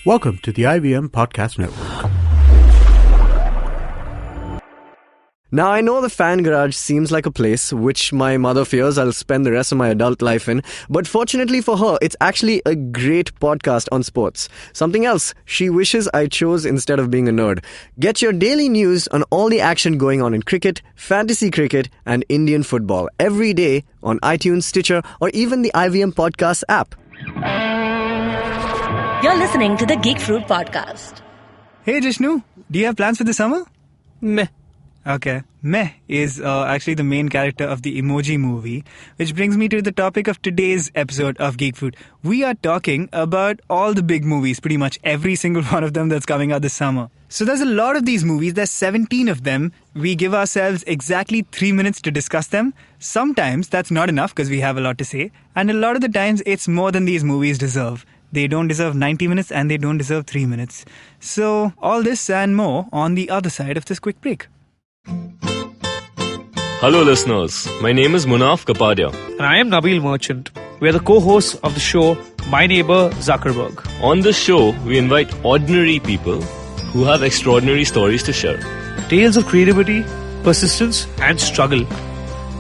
Welcome to the IVM Podcast Network. Now, I know the fan garage seems like a place which my mother fears I'll spend the rest of my adult life in, but fortunately for her, it's actually a great podcast on sports. Something else she wishes I chose instead of being a nerd. Get your daily news on all the action going on in cricket, fantasy cricket, and Indian football every day on iTunes, Stitcher, or even the IVM Podcast app. You're listening to the Geek Fruit Podcast. Hey Jishnu, do you have plans for the summer? Meh. Okay. Meh is actually the main character of the Emoji Movie, which brings me to the topic of today's episode of Geek Fruit. We are talking about all the big movies, pretty much every single one of them that's coming out this summer. So there's a lot of these movies, there's 17 of them. We give ourselves exactly 3 minutes to discuss them. Sometimes that's not enough because we have a lot to say, and a lot of the times it's more than these movies deserve. They don't deserve 90 minutes and they don't deserve 3 minutes. So all this and more on the other side of this quick break. Hello listeners, my name is Munaf Kapadia. And I am Nabil Merchant. We are the co-hosts of the show My Neighbor Zuckerberg. On this show, we invite ordinary people who have extraordinary stories to share. Tales of creativity, persistence and struggle.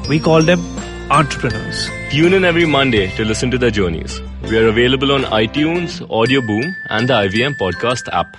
We call them entrepreneurs. Tune in every Monday to listen to their journeys. We are available on iTunes, Audio Boom and the IVM Podcast app.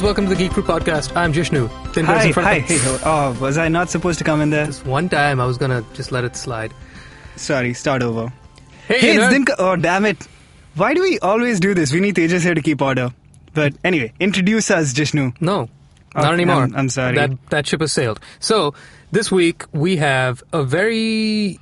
Welcome to the Geek Fruit Podcast. I'm Jishnu. Hi. Was I not supposed to come in there? Just one time, I was gonna just let it slide. Sorry, start over. Hey, it's Dinkar. Oh, damn it. Why do we always do this? We need Tejas here to keep order. But anyway, introduce us, Jishnu. No, not anymore. I'm sorry. That ship has sailed. So, this week, we have a very...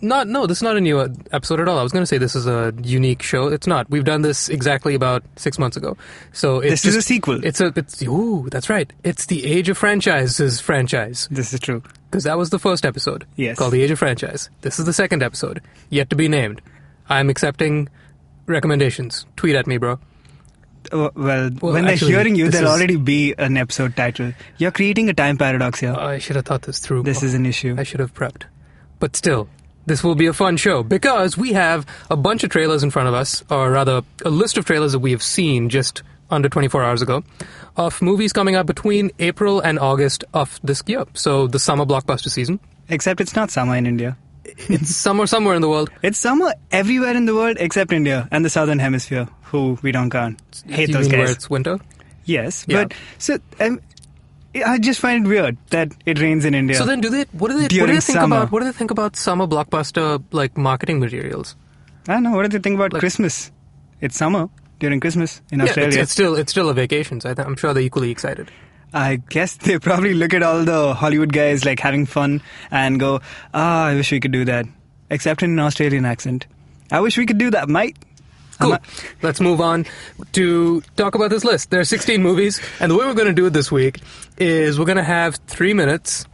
this is not a new episode at all. I was going to say this is a unique show. It's not. We've done this exactly about 6 months ago. So this is a sequel. That's right. It's the Age of Franchises franchise. This is true. Because that was the first episode. Yes. Called The Age of Franchise. This is the second episode. Yet to be named. I'm accepting recommendations. Tweet at me, bro. Well, when they're hearing you, there'll already be an episode title. You're creating a time paradox here. I should have thought this through. This is an issue. I should have prepped. But still... This will be a fun show because we have a bunch of trailers in front of us, or rather, a list of trailers that we have seen just under 24 hours ago, of movies coming out between April and August of this year. So the summer blockbuster season. Except it's not summer in India. It's summer somewhere in the world. It's summer everywhere in the world except India and the southern hemisphere, who we don't count. Hate those guys. Where it's winter? Yes, yeah. But so... I just find it weird that it rains in India. So then, what do they think about summer blockbuster like marketing materials? I don't know. What do they think about Christmas? It's summer during Christmas in Australia. It's still a vacation. So I'm sure they're equally excited. I guess they probably look at all the Hollywood guys like having fun and go, I wish we could do that. Except in an Australian accent. I wish we could do that, mate. Cool. Let's move on to talk about this list. There are 16 movies, and the way we're going to do it this week is we're going to have 3 minutes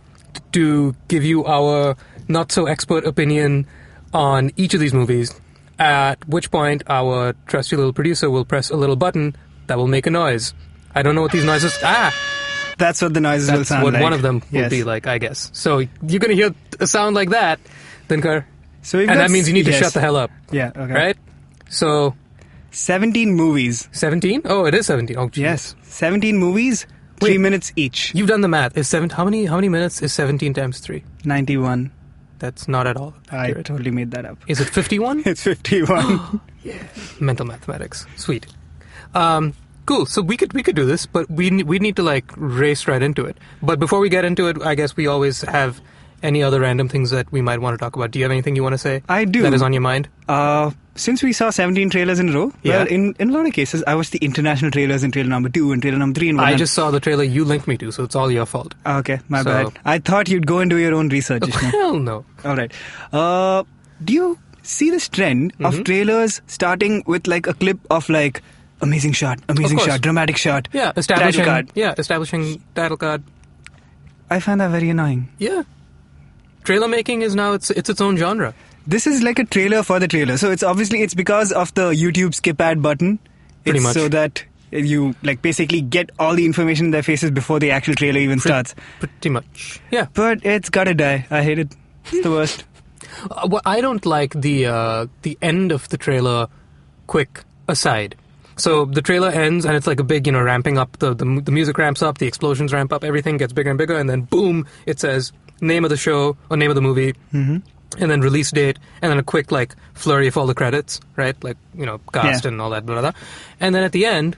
to give you our not-so-expert opinion on each of these movies, at which point our trusty little producer will press a little button that will make a noise. I don't know what these noises... That's what the noises will sound like. That's what one of them will be like, I guess. So you're going to hear a sound like that, Dinkar, and that means you need to shut the hell up. Yeah, okay. Right? So... 17 movies. 17? Oh, it is 17. Oh, geez. Yes. 17 movies, 3 minutes each. You've done the math. How many minutes is 17 times 3? 91. That's not at all accurate. I totally made that up. Is it 51? It's 51. Yeah. Mental mathematics. Sweet. Cool. So we could do this, but we need to race right into it. But before we get into it, I guess we always have any other random things that we might want to talk about. Do you have anything you want to say? I do. That is on your mind? Since we saw 17 trailers in a row, well, in a lot of cases, I watched the international trailers in trailer number 2 and trailer number 3 and whatnot. I just saw the trailer you linked me to, so it's all your fault. Okay, my bad. I thought you'd go and do your own research. Hell no. All right. Do you see this trend of trailers starting with a clip of amazing shot, dramatic shot, establishing title card. I find that very annoying. Yeah. Trailer making is now it's its own genre. This is like a trailer for the trailer. So it's because of the YouTube skip ad button. Pretty It's much. so that you like basically get all the information in their faces before the actual trailer even starts. Pretty much. Yeah. But it's gotta die. I hate it. It's the worst. Well, I don't like the end of the trailer quick aside. So the trailer ends and it's like a big, ramping up. The music ramps up, the explosions ramp up, everything gets bigger and bigger, and then boom, it says name of the show or name of the movie, and then release date, and then a quick like flurry of all the credits, right? Like cast and all that, blah, blah, blah. And then at the end,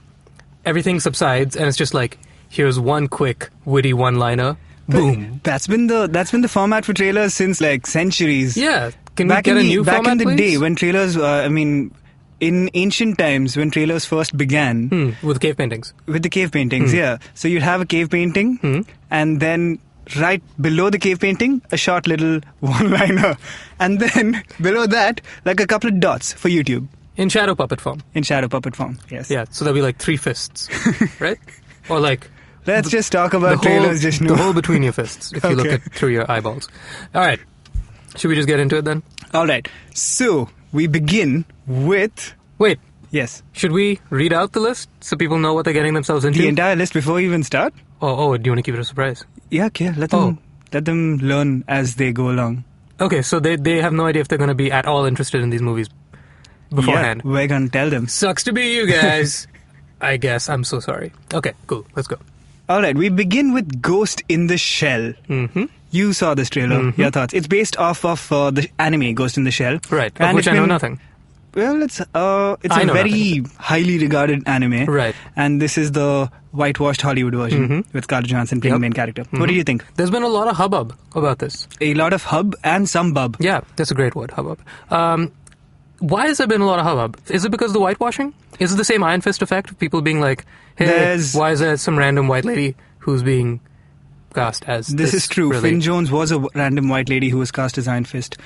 everything subsides, and it's just like here's one quick witty one-liner. Boom. That's been the format for trailers since like centuries. Yeah. Can back we get in a new back format, in the please? day when trailers, in ancient times when trailers first began With cave paintings. with the cave paintings, yeah. So you'd have a cave painting, and then right below the cave painting, a short little one-liner, and then below that, like a couple of dots for YouTube In shadow puppet form. in shadow puppet form. Yes. Yeah, so there'll be like 3 fists, right? Or like Let's just talk about trailers, Jishnu. the hole between your fists, if you look Okay. at through your eyeballs. All right. Should we just get into it then? All right. So we begin with Wait, yes, should we read out the list so people know what they're getting themselves into? the entire list before we even start. Oh, do you want to keep it a surprise? Yeah, okay. Let them learn as they go along. Okay, so they have no idea if they're going to be at all interested in these movies beforehand. Yeah, we're gonna tell them. Sucks to be you guys. I guess. I'm so sorry. Okay, cool. Let's go. All right, we begin with Ghost in the Shell. Mm-hmm. You saw this trailer. Your thoughts? It's based off of the anime Ghost in the Shell. Right, of And which it's I know been- nothing. Well, it's I a know very highly regarded anime. Right. And this is the whitewashed Hollywood version with Scarlett Johansson playing the main character. What do you think? There's been a lot of hubbub about this. A lot of hub and some bub. Yeah, that's a great word, hubbub. Why has there been a lot of hubbub? Is it because of the whitewashing? Is it the same Iron Fist effect of people being like, hey, why is there some random white lady who's being cast as This is true. really? Finn Jones was a random white lady who was cast as Iron Fist.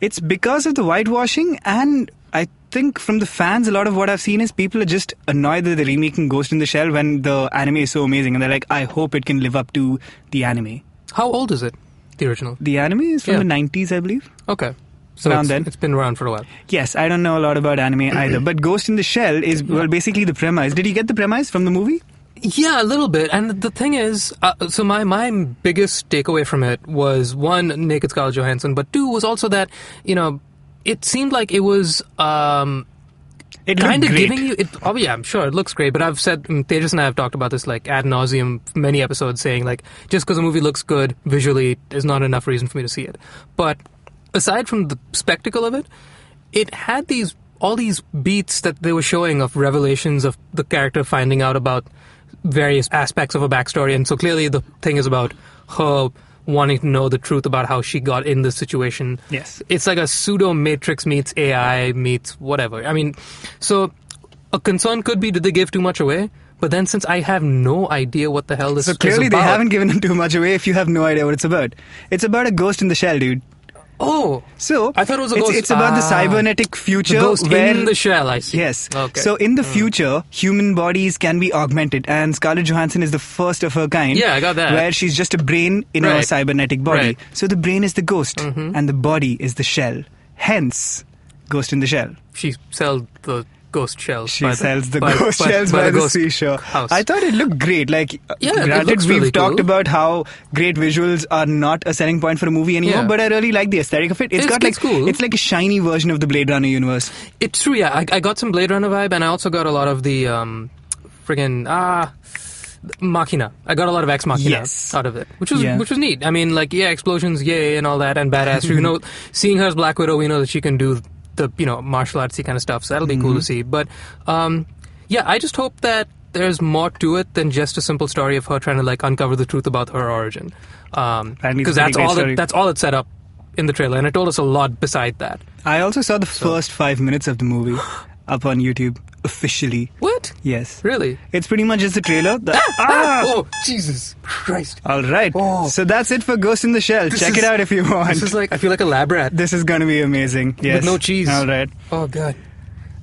It's because of the whitewashing, and I think from the fans, a lot of what I've seen is people are just annoyed that they're remaking Ghost in the Shell when the anime is so amazing, and they're like, I hope it can live up to the anime. How old is it, the original? The anime is from Yeah. the 90s, I believe. Okay. So Around then. it's been around for a while. Yes, I don't know a lot about anime either, but Ghost in the Shell is, well, basically the premise. Did you get the premise from the movie? Yeah, a little bit. And the thing is, so my biggest takeaway from it was, one, naked Scarlett Johansson, but two was also that, it seemed like it was It kind looked of great. giving you... yeah, I'm sure it looks great, but I've said, Tejas and I have talked about this like ad nauseum, many episodes, saying like, just because a movie looks good visually is not enough reason for me to see it. But aside from the spectacle of it, it had all these beats that they were showing of revelations of the character finding out about various aspects of a backstory, and so clearly the thing is about her wanting to know the truth about how she got in this situation. Yes. It's like a pseudo Matrix meets AI meets whatever. I mean, so a concern could be, did they give too much away? But then since I have no idea what the hell this So is clearly they about... haven't given too much away if you have no idea what it's about. It's about a ghost in the shell, dude. Oh! So I thought it was a ghost. It's about the cybernetic future. The ghost where, in the shell, I see. Yes. Okay. So in the future, human bodies can be augmented, and Scarlett Johansson is the first of her kind. Yeah, I got that. Where she's just a brain in a Right. cybernetic body. Right. So the brain is the ghost, and the body is the shell. Hence, Ghost in the Shell. She sells the ghost shells. She sells the ghost shells by the seashore. house. I thought it looked great. Like, Yeah, it granted, looks we've really talked cool. about how great visuals are not a selling point for a movie anymore, Yeah. but I really like the aesthetic of it. It's got it's cool. It's like a shiny version of the Blade Runner universe. It's true, yeah. I got some Blade Runner vibe, and I also got a lot of the Machina. I got a lot of Ex Machina Yes. out of it, which was Yeah. neat. I mean, like, yeah, explosions, yay, and all that, and badass. Seeing her as Black Widow, we know that she can do the martial artsy kind of stuff. So that'll be cool to see. But yeah, I just hope that there's more to it than just a simple story of her trying to like uncover the truth about her origin. Apparently it's Because a that's pretty great all story. that's all it set up in the trailer, and it told us a lot beside that. I also saw the first 5 minutes of the movie up on YouTube officially. What? Yes. Really? It's pretty much just a trailer. Oh, Jesus Christ. All right. Oh. So that's it for Ghost in the Shell. Check is- it out if you want. This is like, I feel like a lab rat. This is going to be amazing. Yes. With no cheese. All right. Oh, God.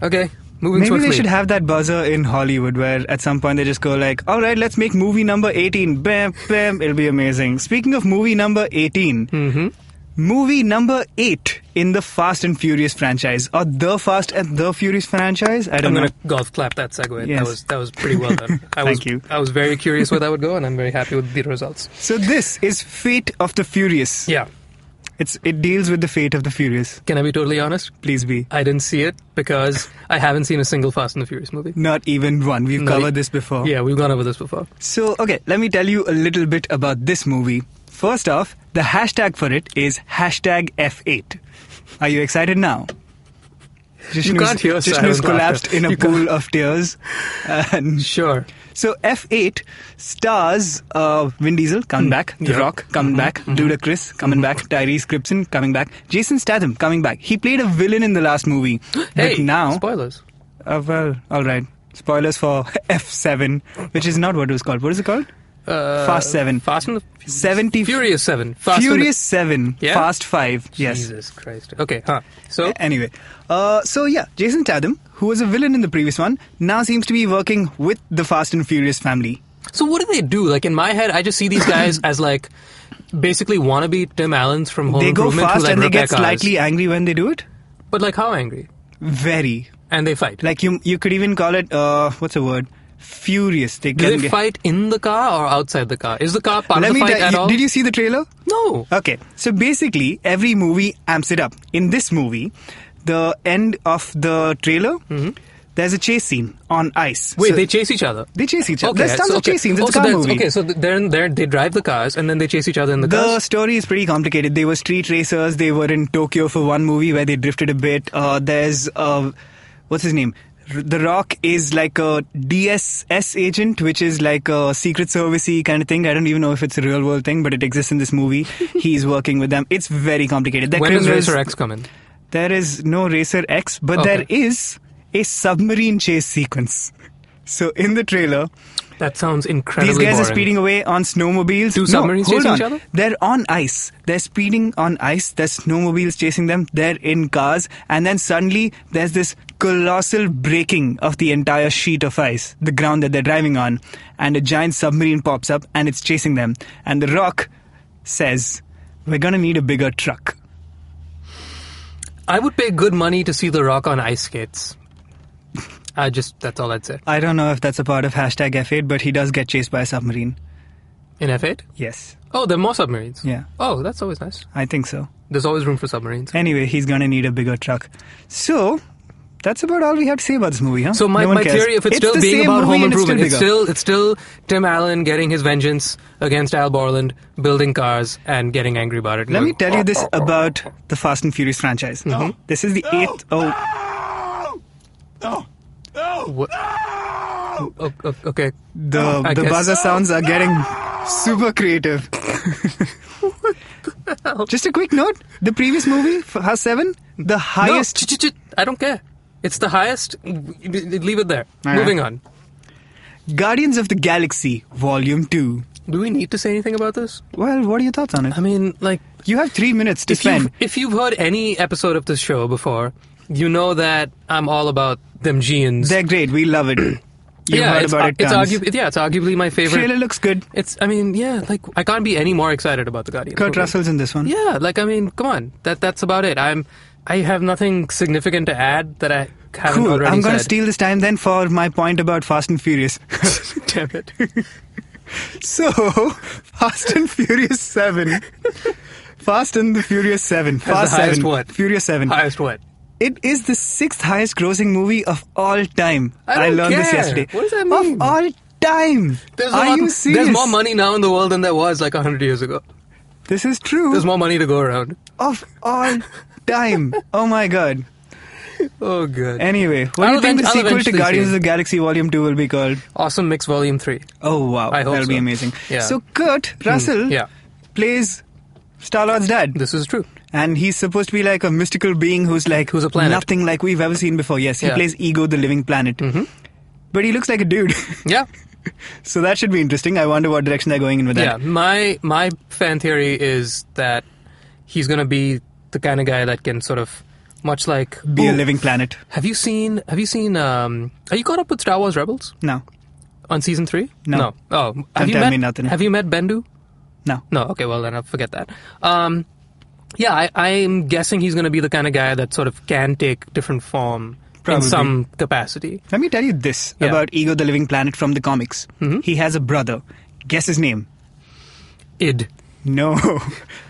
Okay, moving Maybe swiftly. they should have that buzzer in Hollywood where at some point they just go like, all right, let's make movie number 18. Bam, bam. It'll be amazing. Speaking of movie number 18, movie number 8 in the Fast and Furious franchise. Or the Fast and the Furious franchise? I don't I'm know. going to golf clap that segue. Yes. That was pretty well done. Thank you. I was very curious where that would go, and I'm very happy with the results. So this is Fate of the Furious. Yeah. It deals with the fate of the Furious. Can I be totally honest? Please be. I didn't see it because I haven't seen a single Fast and the Furious movie. Not even one. We've Not covered this before. Yeah, we've gone over this before. So, okay, let me tell you a little bit about this movie. First off, the hashtag for it is hashtag F8. Are you excited now? You can't hear Jishnu's silent collapsed laughter. in a You can't- pool of tears. And Sure. so F8 stars Vin Diesel coming back, The Yeah. Rock coming back, Ludacris coming back, Tyrese Gibson coming back, Jason Statham coming back. He played a villain in the last movie. Hey, but now, spoilers. well, all right. Spoilers for F7, which is not what it was called. What is it called? Fast 7. Fast and the 70 Furious 7. Fast and the- Furious 7. Yeah? Fast 5. Yes. Jesus Christ. Okay, So, Anyway, so yeah, Jason Statham, who was a villain in the previous one, now seems to be working with the Fast and Furious family. so what do they do? Like, in my head, I just see these guys as, like, basically wannabe Tim Allens from Home They go Improvement who, fast like, and they repair get cars. slightly angry when they do it. But, like, how angry? Very. And they fight. Like you could even call it, what's the word? Furious. They Do can they get- fight in the car or outside the car? Is the car part Let of the me fight tell at you, all? did you see the trailer? No. Okay, so basically, every movie amps it up. In this movie, the end of the trailer, there's a chase scene on ice. Wait, So they chase each other? they chase each other. Okay, There's tons so, of chase scenes. It's so a car that's- movie. Okay, so they're in there, they drive the cars and then they chase each other in the The cars? story is pretty complicated. They were street racers. They were in Tokyo for one movie where they drifted a bit. There's, what's his name? The Rock is like a DSS agent, which is like a Secret Service-y kind of thing. I don't even know if it's a real world thing, but it exists in this movie. He's working with them. It's very complicated. They're When does criminals. Racer X come in? There is no Racer X, but there is a submarine chase sequence. So in the trailer, That sounds these incredibly guys boring. are speeding away on snowmobiles. Do submarines hold chasing on. each other? They're on ice. They're speeding on ice. There's snowmobiles chasing them. They're in cars. And then suddenly there's this colossal breaking of the entire sheet of ice, the ground that they're driving on. And a giant submarine pops up and it's chasing them. And The Rock says, we're going to need a bigger truck. I would pay good money to see The Rock on ice skates. That's all I'd say. I don't know if that's a part of hashtag F8, but he does get chased by a submarine. In F8? Yes, Oh, there are more submarines. Yeah. Oh, that's always nice. I think so. There's always room for submarines. Anyway, he's going to need a bigger truck. So, that's about all we have to say about this movie, huh? So No my one cares. theory, if it's still the being same about movie Home and Improvement, it's still bigger. it's still Tim Allen getting his vengeance against Al Borland, building cars, and getting angry about it. Let me tell you this about the Fast and Furious franchise. This is the eighth... What? Okay. The I guess. buzzer sounds are getting super creative. Just a quick note. The previous movie, Fast 7, the highest... No, I don't care. It's the highest. Leave it there. Alright. Moving on. Guardians of the Galaxy, Volume 2. Do we need to say anything about this? Well, what are your thoughts on it? I mean, like, You have 3 minutes to if spend. you've heard any episode of this show before, you know that I'm all about them Gians. They're great. We love it. You've heard about it it's tons. arguably my favorite. Trailer looks good. I can't be any more excited about the Guardians. Kurt movie. Russell's in this one. Yeah, come on. That's about it. I have nothing significant to add that I haven't Cool. already I'm going to said. steal this time then for my point about Fast and Furious. Damn it. So, Fast and Furious 7. Fast and the Furious 7. Fast the highest 7. what? Furious 7. Highest what? It is the 6th highest grossing movie of all time. I don't learned this care. yesterday. What does that mean? Of all time. Are you serious? There's more money now in the world than there was like 100 years ago. This is true. There's more money to go around. Of all time. Oh my god. Oh, good. Anyway, what do you think the sequel to Guardians of the Galaxy Volume 2 will be called? Awesome Mix Volume 3. Oh wow. I hope That'll be so. amazing. Yeah. So Kurt Russell Yeah. plays Star-Lord's dad. This is true. And he's supposed to be like a mystical being who's a planet. nothing like we've ever seen before. Yes, he Yeah. plays Ego, the living planet. But he looks like a dude. Yeah. So that should be interesting. I wonder what direction they're going in with Yeah. that. My fan theory is that he's going to be the kind of guy that can sort of Much like Be a Ooh, living planet. Have you seen? Are you caught up with Star Wars Rebels No. on season 3? No. Oh, Don't tell me nothing. Have you met Bendu? No. No. Okay, well then I'll forget that. Yeah, I'm guessing he's going to be the kind of guy that sort of can take different form Probably. in some capacity. Let me tell you this Yeah. about Ego the Living Planet from the comics. He has a brother. Guess his name. Id. No.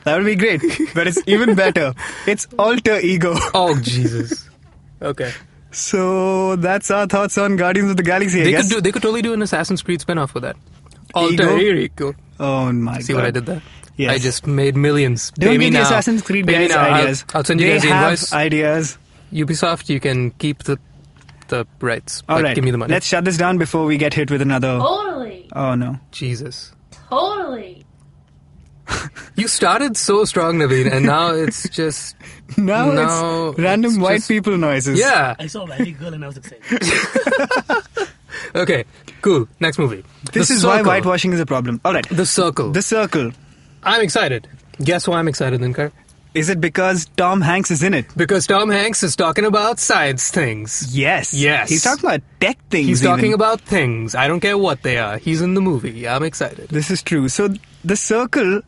That would be great. But it's even better. It's Alter Ego. Oh Jesus. Okay. So that's our thoughts on Guardians of the Galaxy, I guess. They could totally do an Assassin's Creed spin-off with that. Alter Ego. Oh my god. See what I did there? Yes. I just made millions. Don't Pay me give the now. Assassin's Creed Pay me guys now. ideas. I'll send you They guys the have invoice. ideas. Ubisoft, you can keep the rights. All but right. Give me the money. Let's shut this down before we get hit with another. Totally. Oh no. Jesus. Totally. You started so strong, Naveen, and now it's just... Now No, it's random it's white just- people noises. Yeah. I saw Valley Girl and I was excited. Okay, cool. Next movie. This The is why Circle. whitewashing is a problem. All right. The Circle. The Circle. I'm excited. Guess why I'm excited, Dinkar? Is it because Tom Hanks is in it? Because Tom Hanks is talking about science things. Yes. Yes. He's talking about tech things. He's talking even. about things. I don't care what they are. He's in the movie. I'm excited. This is true. So The Circle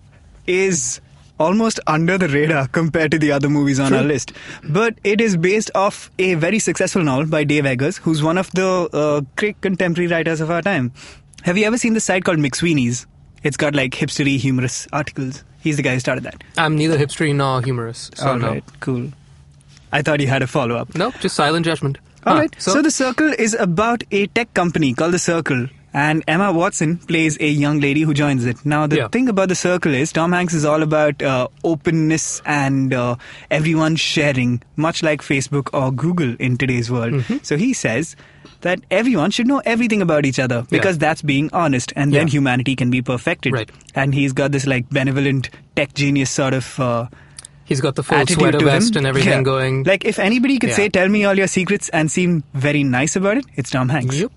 is almost under the radar compared to the other movies on our list. But it is based off a very successful novel by Dave Eggers, who's one of the great contemporary writers of our time. Have you ever seen the site called McSweeney's? It's got like hipstery, humorous articles. He's the guy who started that. I'm neither hipstery nor humorous. So All no. right, cool. I thought you had a follow-up. No, just silent judgment. All Huh, right. So The Circle is about a tech company called The Circle. And Emma Watson plays a young lady who joins it. Now, the Yeah. thing about The Circle is Tom Hanks is all about openness and everyone sharing, much like Facebook or Google in today's world. Mm-hmm. So he says that everyone should know everything about each other because that's being honest, and then Yeah. humanity can be perfected. Right. And he's got this like benevolent tech genius sort of He's got the full attitude sweater to vest him. and everything Yeah. going. Like, if anybody could Yeah. say, tell me all your secrets and seem very nice about it, it's Tom Hanks. Yep.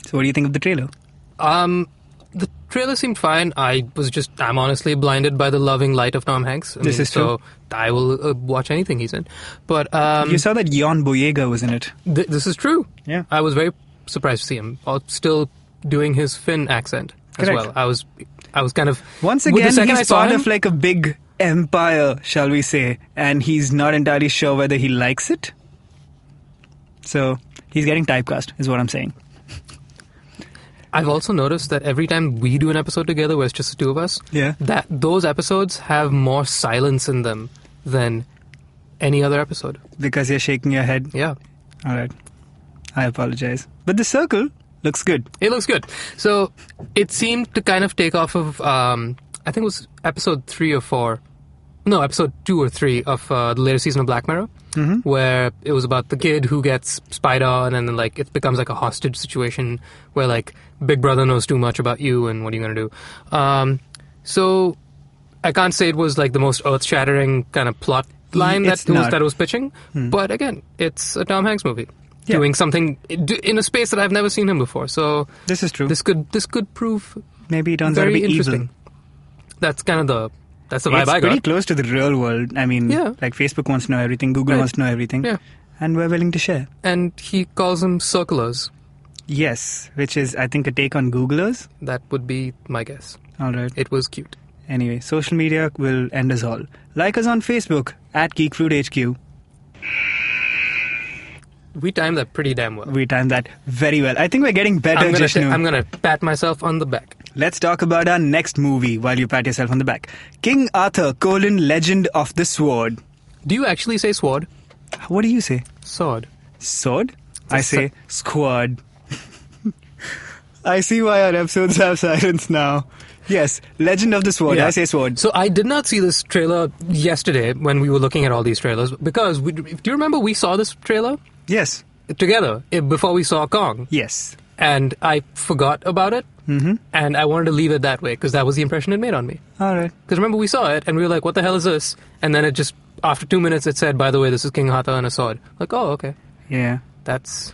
So what do you think of the trailer? The trailer seemed fine. I'm honestly blinded by the loving light of Tom Hanks. This is true. So I will watch anything he's in. But You saw that Jon Boyega was in it. this is true. Yeah. I was very surprised to see him still doing his Finn accent as Correct. well. I was kind of Once with the again, second I he's saw part him, of like a big empire, shall we say, and he's not entirely sure whether he likes it. So he's getting typecast, is what I'm saying. I've also noticed that every time we do an episode together where it's just the two of us, Yeah. that those episodes have more silence in them than any other episode. Because you're shaking your head. Yeah. All right. I apologize. But The Circle looks good. It looks good. So it seemed to kind of take off of, I think it was episode 3 or 4. No, episode 2 or 3 of the latest season of Black Mirror, where it was about the kid who gets spied on, and then like it becomes like a hostage situation where like Big Brother knows too much about you, and what are you gonna do? So I can't say it was like the most earth-shattering kind of plot line It's that not. was pitching, but again, it's a Tom Hanks movie. Yeah. Doing something in a space that I've never seen him before, so This is true. this could prove Maybe it turns out to very be interesting. evil. That's kind of that's the vibe It's I pretty got. close to the real world. I mean, Yeah. like Facebook wants to know everything, Google Right. wants to know everything, Yeah. and we're willing to share. And he calls them circlers. Yes, which is, I think, a take on Googlers. That would be my guess. All right. It was cute. Anyway, social media will end us all. Like us on Facebook, @GeekFruitHQ. We timed that pretty damn well. We timed that very well. I think we're getting better, Jishnu. I'm gonna pat myself on the back. Let's talk about our next movie while you pat yourself on the back. King Arthur, Legend of the Sword. Do you actually say sword? What do you say? Sword. Sword? I say squad. I see why our episodes have silence now. Yes, Legend of the Sword. Yeah. I say sword. So I did not see this trailer yesterday when we were looking at all these trailers because do you remember we saw this trailer Yes. together before we saw Kong? Yes. And I forgot about it, and I wanted to leave it that way because that was the impression it made on me. All right. Because remember, we saw it, and we were like, what the hell is this? And then it just, after 2 minutes, it said, by the way, this is King Arthur and a sword. Like, oh, okay. Yeah. That's...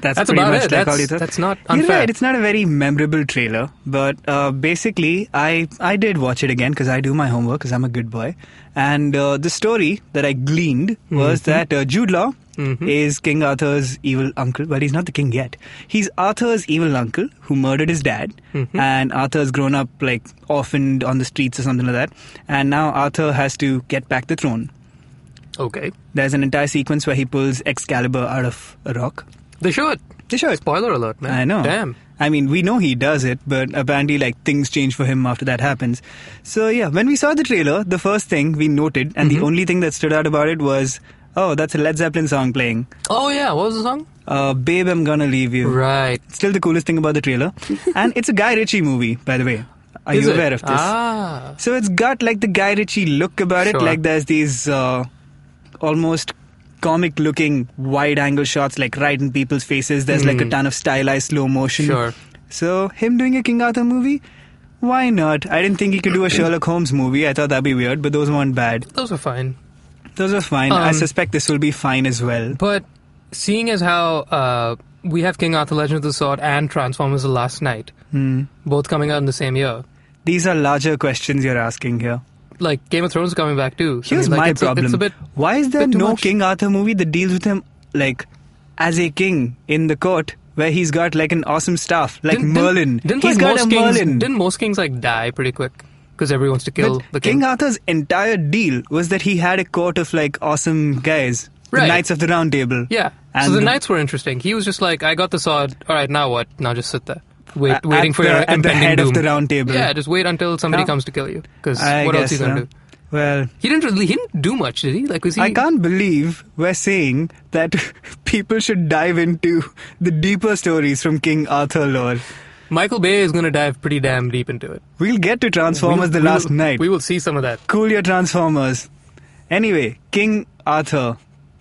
That's That's pretty about much it. like all you thought. That's not You're unfair. right. It's not a very memorable trailer, but basically, I did watch it again because I do my homework because I'm a good boy. And the story that I gleaned was that Jude Law is King Arthur's evil uncle, but he's not the king yet. He's Arthur's evil uncle who murdered his dad, and Arthur's grown up like orphaned on the streets or something like that. And now Arthur has to get back the throne. Okay. There's an entire sequence where he pulls Excalibur out of a rock. They should. They should. Spoiler alert, man. I know. Damn. I mean, we know he does it, but apparently, like, things change for him after that happens. So, yeah, when we saw the trailer, the first thing we noted, and the only thing that stood out about it was, oh, that's a Led Zeppelin song playing. Oh, yeah. What was the song? Babe, I'm Gonna Leave You. Right. Still the coolest thing about the trailer. And it's a Guy Ritchie movie, by the way. Are Is you it? aware of this? Ah. So it's got, like, the Guy Ritchie look about it. Sure. Like, there's these almost comic-looking wide-angle shots, like, right in people's faces. There's, like, a ton of stylized slow motion. Sure. So, him doing a King Arthur movie? Why not? I didn't think he could do a Sherlock Holmes movie. I thought that'd be weird, but those weren't bad. Those are fine. Those are fine. I suspect this will be fine as well. But seeing as how we have King Arthur Legend of the Sword and Transformers The Last Night, both coming out in the same year, These are larger questions you're asking here. like Game of Thrones is coming back too. So, Here's I mean, like, my it's problem. It's a bit. Why is there bit too no much. King Arthur movie that deals with him, like, as a king in the court, where he's got, like, an awesome staff, like Merlin. Didn't He's like got most a kings, Merlin. Didn't most kings like die pretty quick because everyone wants to kill But the king? Arthur's entire deal was that he had a court of, like, awesome guys. The Right. Knights of the Round Table. Yeah. And So the knights were interesting. He was just like, I got the sword. All right, now what? Now just sit there, waiting for your at the impending head doom. of the round table. Yeah, just wait until somebody Yeah. comes to kill you. Because I what else guess are you gonna so. do? Well, He didn't do much, did he? Like, was he? I can't believe we're saying that people should dive into the deeper stories from King Arthur lore. Michael Bay is gonna dive pretty damn deep into it. We'll get to Transformers the last night. We will see some of that. Cool your Transformers. Anyway, King Arthur,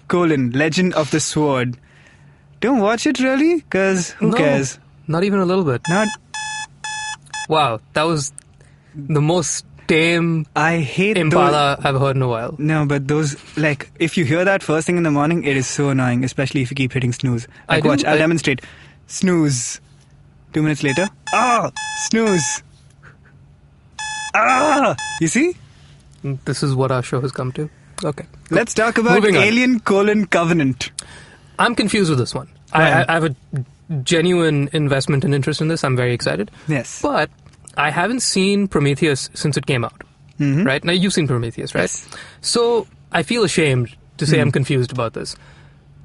Legend of the Sword. Don't watch it really, because who No, cares? Not even a little bit. Not. Wow, that was the most tame I hate Impala I've heard in a while. No, but those, like, if you hear that first thing in the morning, it is so annoying, especially if you keep hitting snooze. Like, watch, I'll demonstrate. Snooze. 2 minutes later. Ah! Snooze. Ah! You see? This is what our show has come to. Okay. Let's talk about Moving on. Alien: Covenant. I'm confused with this one. Right. I have a genuine investment and interest in this. I'm very excited. Yes. But I haven't seen Prometheus since it came out. Right? Now, you've seen Prometheus, right? Yes. So I feel ashamed to say I'm confused about this.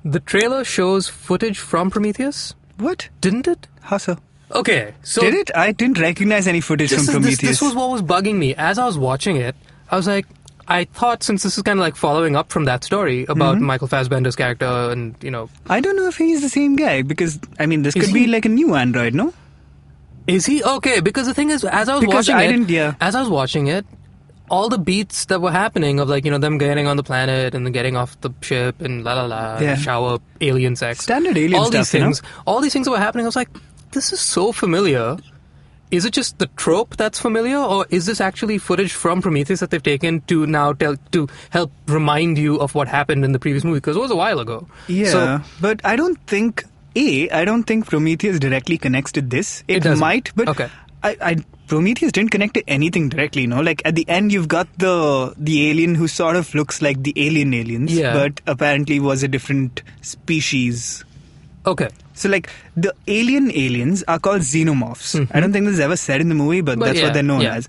The trailer shows footage from Prometheus, What? didn't it? How so? Okay. So Did it? I didn't recognize any footage from Prometheus. This was what was bugging me. As I was watching it, I was like, I thought since this is kind of like following up from that story about Michael Fassbender's character and, you know... I don't know if he's the same guy, because, I mean, this Is could he? be like a new android, no? Is he? Okay, because the thing is, as I was Because watching I it... didn't- yeah. As I was watching it, all the beats that were happening of, like, you know, them getting on the planet and then getting off the ship and Yeah. shower alien sex. Standard alien all stuff, these you know? things, all these things that were happening, I was like, this is so familiar. Is it just the trope that's familiar, or is this actually footage from Prometheus that they've taken to now to help remind you of what happened in the previous movie? Because it was a while ago. Yeah, So, but I don't think I don't think Prometheus directly connects to this. It doesn't. might, but Okay. I Prometheus didn't connect to anything directly. You know, like at the end, you've got the alien who sort of looks like the aliens, Yeah. but apparently was a different species. okay. So, like, the aliens are called xenomorphs. I don't think this is ever said in the movie, but that's yeah, what they're known yeah. as.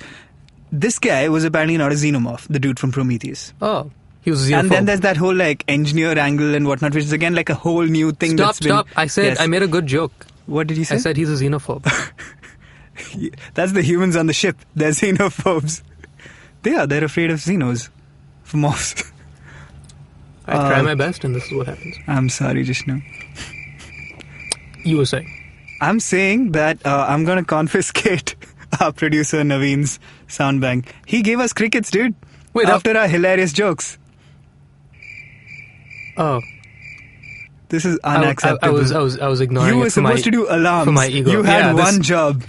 This guy was apparently not a xenomorph, the dude from Prometheus. Oh, he was a And then xenophobe. there's that whole, like, engineer angle and whatnot, which is again like a whole new thing Stop, that's been... stop. I said, Yes. I made a good joke. What did you say? I said he's a xenophobe. That's the humans on the ship. They're xenophobes. They're afraid of xenos. For morphs. I try my best and this is what happens. I'm sorry, Jishnu. You were saying. I'm saying that I'm going to confiscate our producer Naveen's sound bank. He gave us crickets, dude. Wait, after our hilarious jokes. Oh. This is unacceptable. I was ignoring You it were for my- supposed to do alarms. for my ego. You had Yeah, this- one job.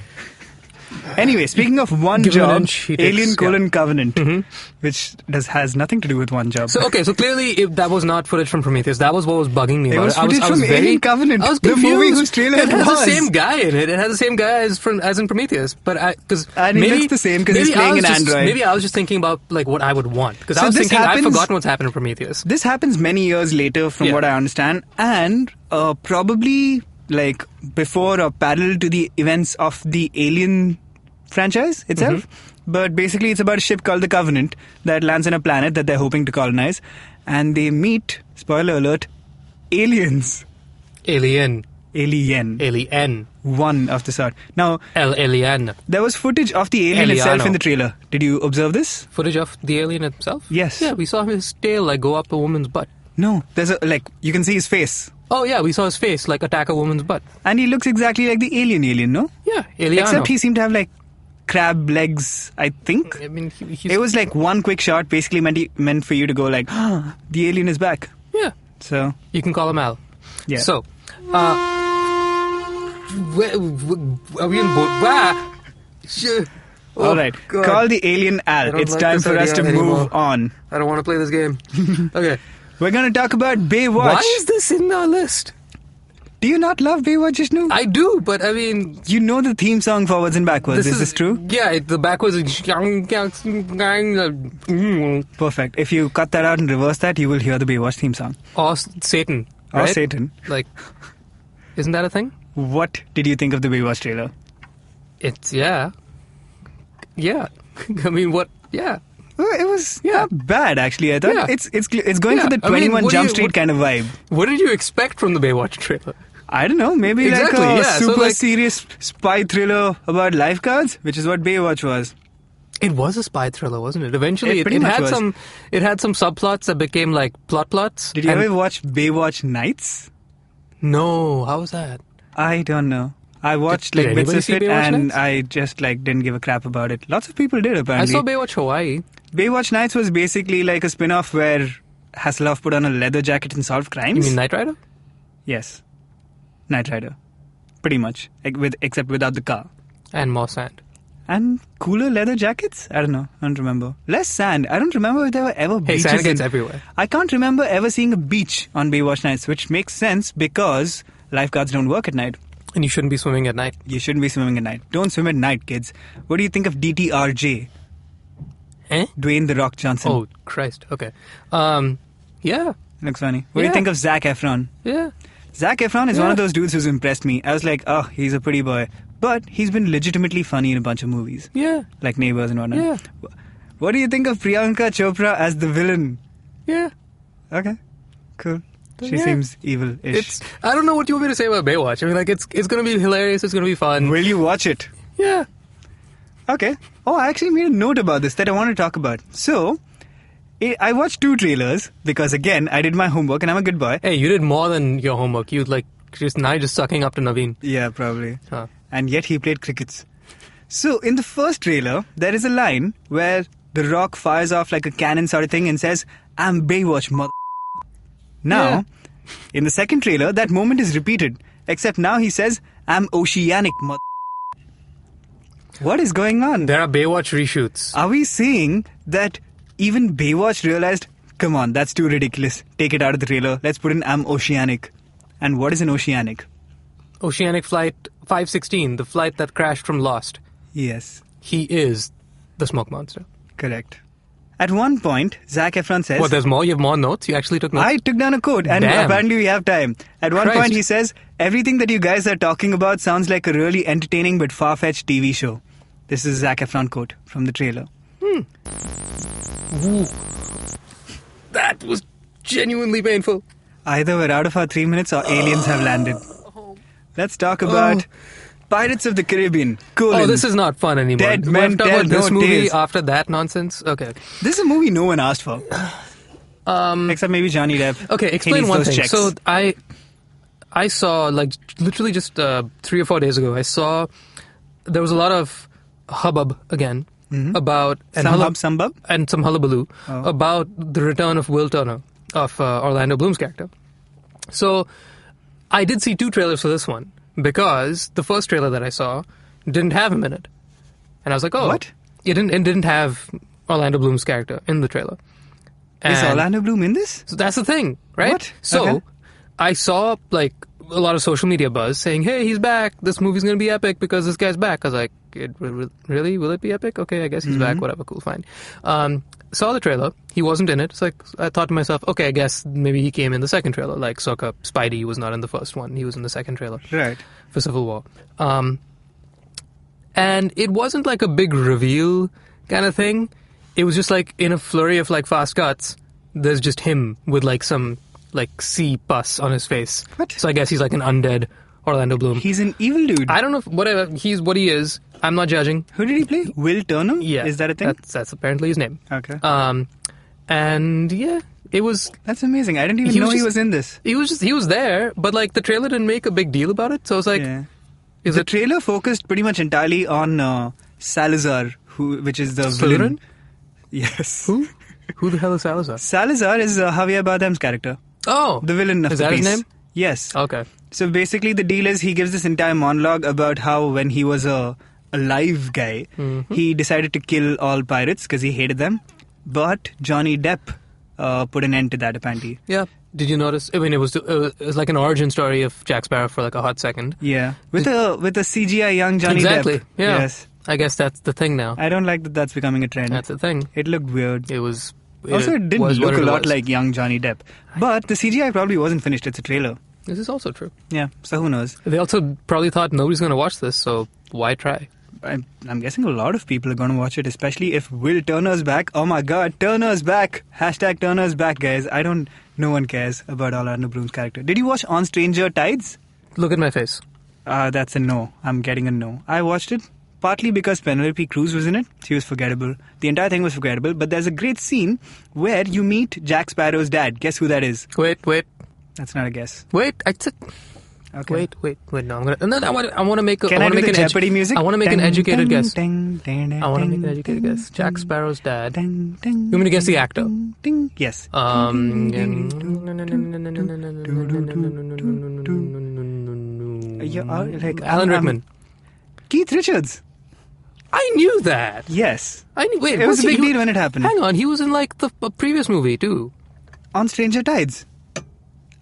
Anyway, speaking of one Give him an job, inch, he takes- Alien: yeah. Covenant, which has nothing to do with one job. So clearly that was not footage from Prometheus. That was what was bugging me It about was it. I was footage from very, Alien Covenant, I was the confused. movie whose trailer it has was. the same guy in it. It has the same guy as in Prometheus. But because And he looks the same 'cause he's playing an android. Maybe I was just thinking about like what I would want because I So was this thinking I've happens- forgotten what's happened in Prometheus. This happens many years later, from Yeah. what I understand, and probably like before or parallel to the events of the Alien franchise itself. Mm-hmm. But basically, it's about a ship called the Covenant that lands on a planet that they're hoping to colonize, and they meet, spoiler alert, aliens. Alien. One of the sort. Now, Alien. there was footage of the alien itself Alieno. in the trailer. Did you observe this? Footage of the alien itself? Yes. Yeah, we saw his tail like go up a woman's butt. No, there's a you can see his face, Oh yeah, we saw his face like attack a woman's butt. and he looks exactly like the alien. No, Yeah, Alieno. except he seemed to have like crab legs. I think I mean, he's, it was like one quick shot, basically meant for you to go like, the alien is back. yeah. So You can call him Al. yeah. So, are we in boat? all right, God. call the alien I Al. don't It's like time this for us to idea move anymore. on. I don't want to play this game. Okay. We're gonna talk about Baywatch. Why is this in our list? Do you not love Baywatch, Jishnu? I do, but I mean, You know the theme song forwards and backwards. Is this true? Yeah, the backwards. Perfect. If you cut that out and reverse that, you will hear the Baywatch theme song. Or Satan. Or Right? Satan. Like, isn't that a thing? What did you think of the Baywatch trailer? It's yeah. I mean, what? Yeah. Well, it was Yeah. not bad, actually. I thought Yeah. it's going Yeah. for the I mean, 21 what do Jump you- Street what- kind of vibe. What did you expect from the Baywatch trailer? I don't know, maybe Exactly, like a yeah, so super like- serious spy thriller about lifeguards, which is what Baywatch was. It was a spy thriller, wasn't it? Eventually, It pretty it much had was. some subplots that became like plots. Did you And- ever watch Baywatch Nights? No, how was that? I don't know. I watched Did like bits anybody of see it Baywatch and Nights? I just like didn't give a crap about it. Lots of people did I apparently. saw Baywatch Hawaii. Baywatch Nights was basically like a spin-off where Hasselhoff put on a leather jacket and solved crimes. You mean Knight Rider? Yes. Knight Rider. Pretty much. Except without the car. And more sand. And cooler leather jackets? I don't know. I don't remember. Less sand. I don't remember if there were ever Hey, beaches. sand gets in- everywhere. I can't remember ever seeing a beach on Baywatch Nights, which makes sense because lifeguards don't work at night. And you shouldn't be swimming at night. You shouldn't be swimming at night. Don't swim at night, kids. What do you think of DTRJ? Eh? Dwayne The Rock Johnson. Oh, Christ. Okay. Yeah. Looks funny. What do you Yeah. think of Zac Efron? Yeah. Zac Efron is Yeah. one of those dudes who's impressed me. I was like, oh, he's a pretty boy. But he's been legitimately funny in a bunch of movies. Yeah. Like Neighbours and whatnot. Yeah. What do you think of Priyanka Chopra as the villain? Yeah. Okay, cool. She Yeah. seems evil-ish. I don't know what you want me to say about Baywatch. I mean, like, it's going to be hilarious. It's going to be fun. Will you watch it? Yeah. Okay. Oh, I actually made a note about this that I want to talk about. So, I watched 2 trailers because, again, I did my homework and I'm a good boy. Hey, you did more than your homework. You, like, now you're just sucking up to Naveen. Yeah, probably. Huh. And yet he played crickets. So, in the first trailer, there is a line where The Rock fires off like a cannon sort of thing and says, I'm Baywatch, mother. Now, in the second trailer, that moment is repeated. Except now he says, I'm Oceanic, mother. What is going on? There are Baywatch reshoots. Are we saying that even Baywatch realized, come on, that's too ridiculous. Take it out of the trailer. Let's put in I'm Oceanic. And what is an Oceanic? Oceanic Flight 516, the flight that crashed from Lost. Yes, He is the smoke monster. correct. At one point, Zac Efron says... What, there's more? You have more notes? You actually took notes? I took down a quote and Damn. apparently we have time. At one Christ. point he says, everything that you guys are talking about sounds like a really entertaining but far-fetched TV show. This is a Zac Efron quote from the trailer. Ooh. That was genuinely painful. Either we're out of our 3 minutes or aliens have landed. Let's talk about Pirates of the Caribbean. Oh, this is not fun anymore. Dead We men have to talk tell about this no movie tales. after that nonsense? Okay. This is a movie no one asked for. Except maybe Johnny Depp. Okay, He explain needs one those thing. checks. So I saw, like, literally just 3 or 4 days ago, I saw there was a lot of hubbub again about... and Some bub? and some hullabaloo Oh. about the return of Will Turner, of Orlando Bloom's character. So I did see 2 trailers for this one because the first trailer that I saw didn't have him in it. And I was like, oh. What? It didn't have Orlando Bloom's character in the trailer. Is And Orlando Bloom in this? So that's the thing, right? What? So Okay. I saw like a lot of social media buzz saying, hey, he's back. This movie's going to be epic because this guy's back. I was like, really? Will it be epic? Okay, I guess he's back. Whatever, cool, fine. Saw the trailer. He wasn't in it. It's like, I thought to myself, okay, I guess maybe he came in the second trailer. Like Sokka, Spidey was not in the first one. He was in the second trailer Right. for Civil War. And it wasn't like a big reveal kind of thing. It was just like in a flurry of like fast cuts, there's just him with like some like sea pus on his face. What? So I guess he's like an undead Orlando Bloom. He's an evil dude. I don't know, whatever, he's what he is. I'm not judging. Who did he play? Will Turner? Yeah. Is that a thing? That's apparently his name. Okay. And yeah, it was... That's amazing. I didn't even know he was in this. He was there, but like the trailer didn't make a big deal about it. So I was like, Yeah. is The it trailer focused pretty much entirely on Salazar, which is the Slytherin? villain. Yes. Who? Who the hell is Salazar? Salazar is Javier Bardem's character, Oh, the villain of is the that piece. his name? Yes. Okay. So basically, the deal is he gives this entire monologue about how when he was a live guy, he decided to kill all pirates because he hated them. But Johnny Depp put an end to that, apparently. Yeah. Did you notice? I mean, it was like an origin story of Jack Sparrow for like a hot second. Yeah, with a CGI young Johnny Exactly. Depp. Yeah. Yes. I guess that's the thing now. I don't like that that's becoming a trend. That's the thing. It looked weird. It was. Also, it didn't was look what a it lot was. like young Johnny Depp. But the CGI probably wasn't finished. It's a trailer. This is also true. Yeah, so who knows? They also probably thought nobody's going to watch this, so why try? I'm guessing a lot of people are going to watch it, especially if Will Turner's back. Oh my god, Turner's back! Hashtag Turner's back, guys. No one cares about Orlando Bloom's character. Did you watch On Stranger Tides? Look at my face. That's a no. I'm getting a no. I watched it partly because Penelope Cruz was in it. She was forgettable. The entire thing was forgettable, but there's a great scene where you meet Jack Sparrow's dad. Guess who that is? Wait. That's not a guess. I said. Okay. Wait. No, I'm gonna. No, I want to make. Can I do the Jeopardy music? I want to make an educated guess. I I want to make an educated guess. Jack Sparrow's dad. You You want me to guess the actor? Yes. Alan Rickman. Keith Richards. I knew that. Yes. I knew. Wait, It was a big he? deal when it happened. Hang on, he was in like the previous movie too. On Stranger Tides.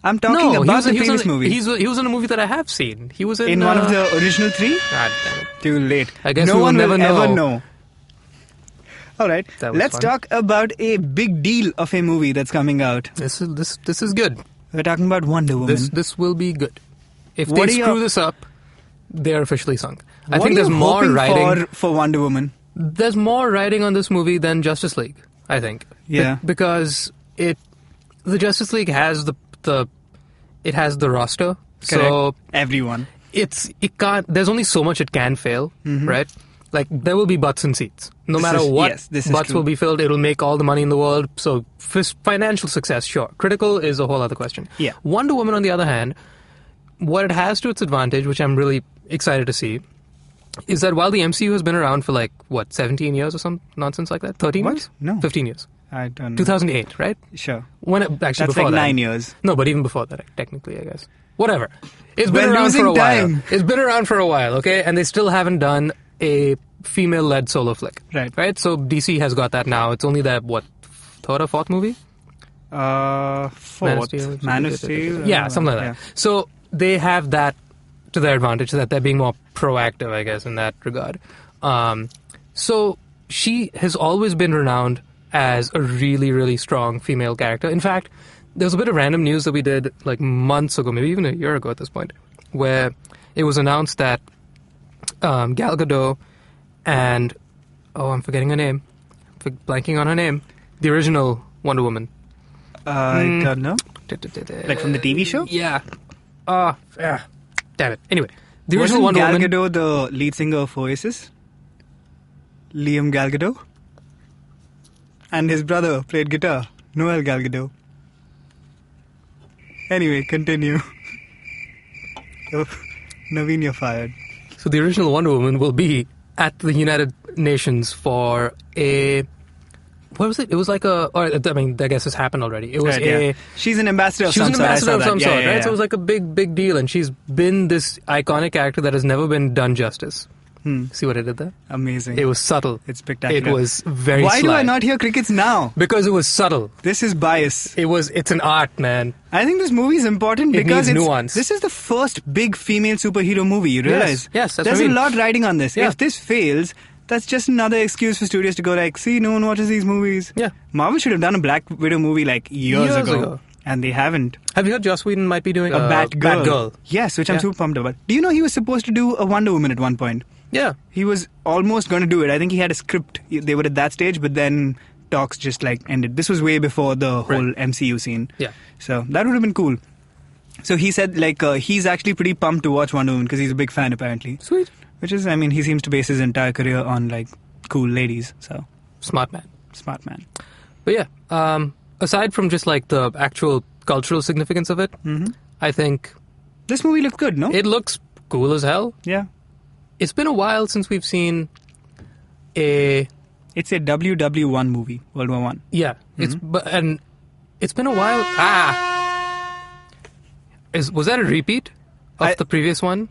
I'm talking No, about the he was previous in, movie. He was in a movie that I have seen. He was in One of the original three? God damn it. Too late. I guess no we will one never will ever know. know. All right. That was Let's fun. talk about a big deal of a movie that's coming out. This is good. We're talking about Wonder Woman. This will be good. If What they are screw your- this up, they're officially sunk. I What think are there's you more hoping writing. for Wonder Woman. There's more writing on this movie than Justice League. I think. Yeah. Because the Justice League has it has the roster. So Correct. Everyone. it can't. There's only so much it can fail, right? Like there will be butts in seats. No This matter is- what, yes, this is butts true. will be filled. It'll make all the money in the world. So financial success, sure. Critical is a whole other question. Yeah. Wonder Woman, on the other hand, what it has to its advantage, which I'm really excited to see, is that while the MCU has been around for 17 years or some nonsense like that, 13 What? years, No. 15 years, I don't know. 2008, right? Sure. When actually That's before like that. 9 years. No, but even before that, technically, I guess. Whatever. It's been We're around for losing a while. time. It's been around for a while, okay? And they still haven't done a female-led solo flick. Right. So DC has got that now. It's only their, third or fourth movie? Fourth. Man of Steel. Yeah, something like that. So they have that to their advantage, that they're being more proactive, I guess, in that regard. So she has always been renowned as a really, really strong female character. In fact, there was a bit of random news that we did months ago, maybe even a year ago at this point, where it was announced that Gal Gadot and I'm forgetting her name, blanking on her name, the original Wonder Woman. I don't know. Like from the TV show? Yeah. Damn it. Anyway, the original Wasn't Wonder Gal Woman. Gadot the lead singer of Oasis? Liam Gal Gadot? And his brother played guitar, Noel Gal Gadot. Anyway, continue. Oh, Naveen, you're fired. So the original Wonder Woman will be at the United Nations for a... What was it? It was like a... Or, I mean, I guess this happened already. It was Right, yeah. She's an ambassador of She was some an sort. I ambassador saw of that. some Yeah, sort, yeah, right? yeah. So it was like a big, big deal, and she's been this iconic character that has never been done justice. See what I did there? Amazing. It was subtle. It's spectacular. It was very Why do sly. I not hear crickets now? Because it was subtle. This is bias. It's an art, man. I think this movie is important It because needs nuance. this is the first big female superhero movie, you realize? Yes, that's There's what I mean. a lot riding on this. Yeah. If this fails, that's just another excuse for studios to go like, see, no one watches these movies. Yeah. Marvel should have done a Black Widow movie like years ago. and they haven't. Have you heard Joss Whedon might be doing A Batgirl. Yes, which I'm Yeah. super pumped about. Do you know he was supposed to do a Wonder Woman at one point? Yeah. He was almost going to do it. I think he had a script. They were at that stage, but then talks just like ended. This was way before the whole MCU scene. Yeah. So that would have been cool. So he said like he's actually pretty pumped to watch Wonder Woman because he's a big fan apparently. Sweet. Which is, I mean, he seems to base his entire career on like cool ladies. So Smart man. smart man. But yeah, aside from just like the actual cultural significance of it, I think This movie looks good, no? it looks cool as hell. Yeah. It's been a while since we've seen a It's a WW1 movie, World War One. yeah. And it's been a while. Was that a repeat of the previous one?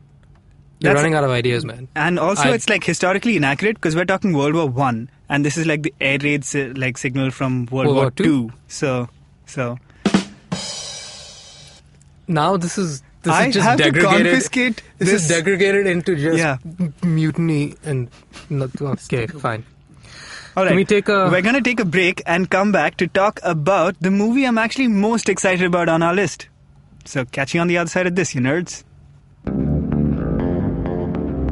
You're That's- running out of ideas, man. And also, it's like historically inaccurate because we're talking World War One, and this is like the air raid like signal from World War Two. So Now this is I just have to degraded. confiscate This is this. degraded into just Yeah. mutiny and okay, fine. All right, Can we take a- We're gonna take a break and come back to talk about the movie I'm actually most excited about on our list. So catch you on the other side of this, you nerds.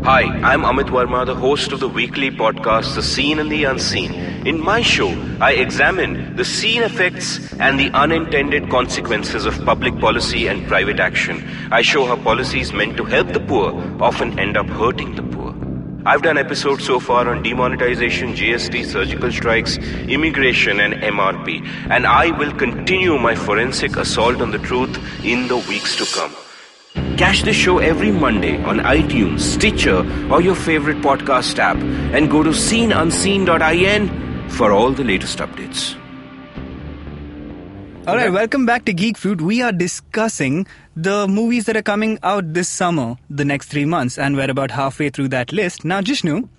Hi, I'm Amit Verma, the host of the weekly podcast The Seen and the Unseen. In my show, I examine the seen effects and the unintended consequences of public policy and private action. I show how policies meant to help the poor often end up hurting the poor. I've done episodes so far on demonetization, GST, surgical strikes, immigration and MRP. And I will continue my forensic assault on the truth in the weeks to come. Catch the show every Monday on iTunes, Stitcher, or your favorite podcast app. And go to seenunseen.in for all the latest updates. All right, welcome back to Geek Fruit. We are discussing the movies that are coming out this summer, the next 3 months, and we're about halfway through that list. Now, Jishnu,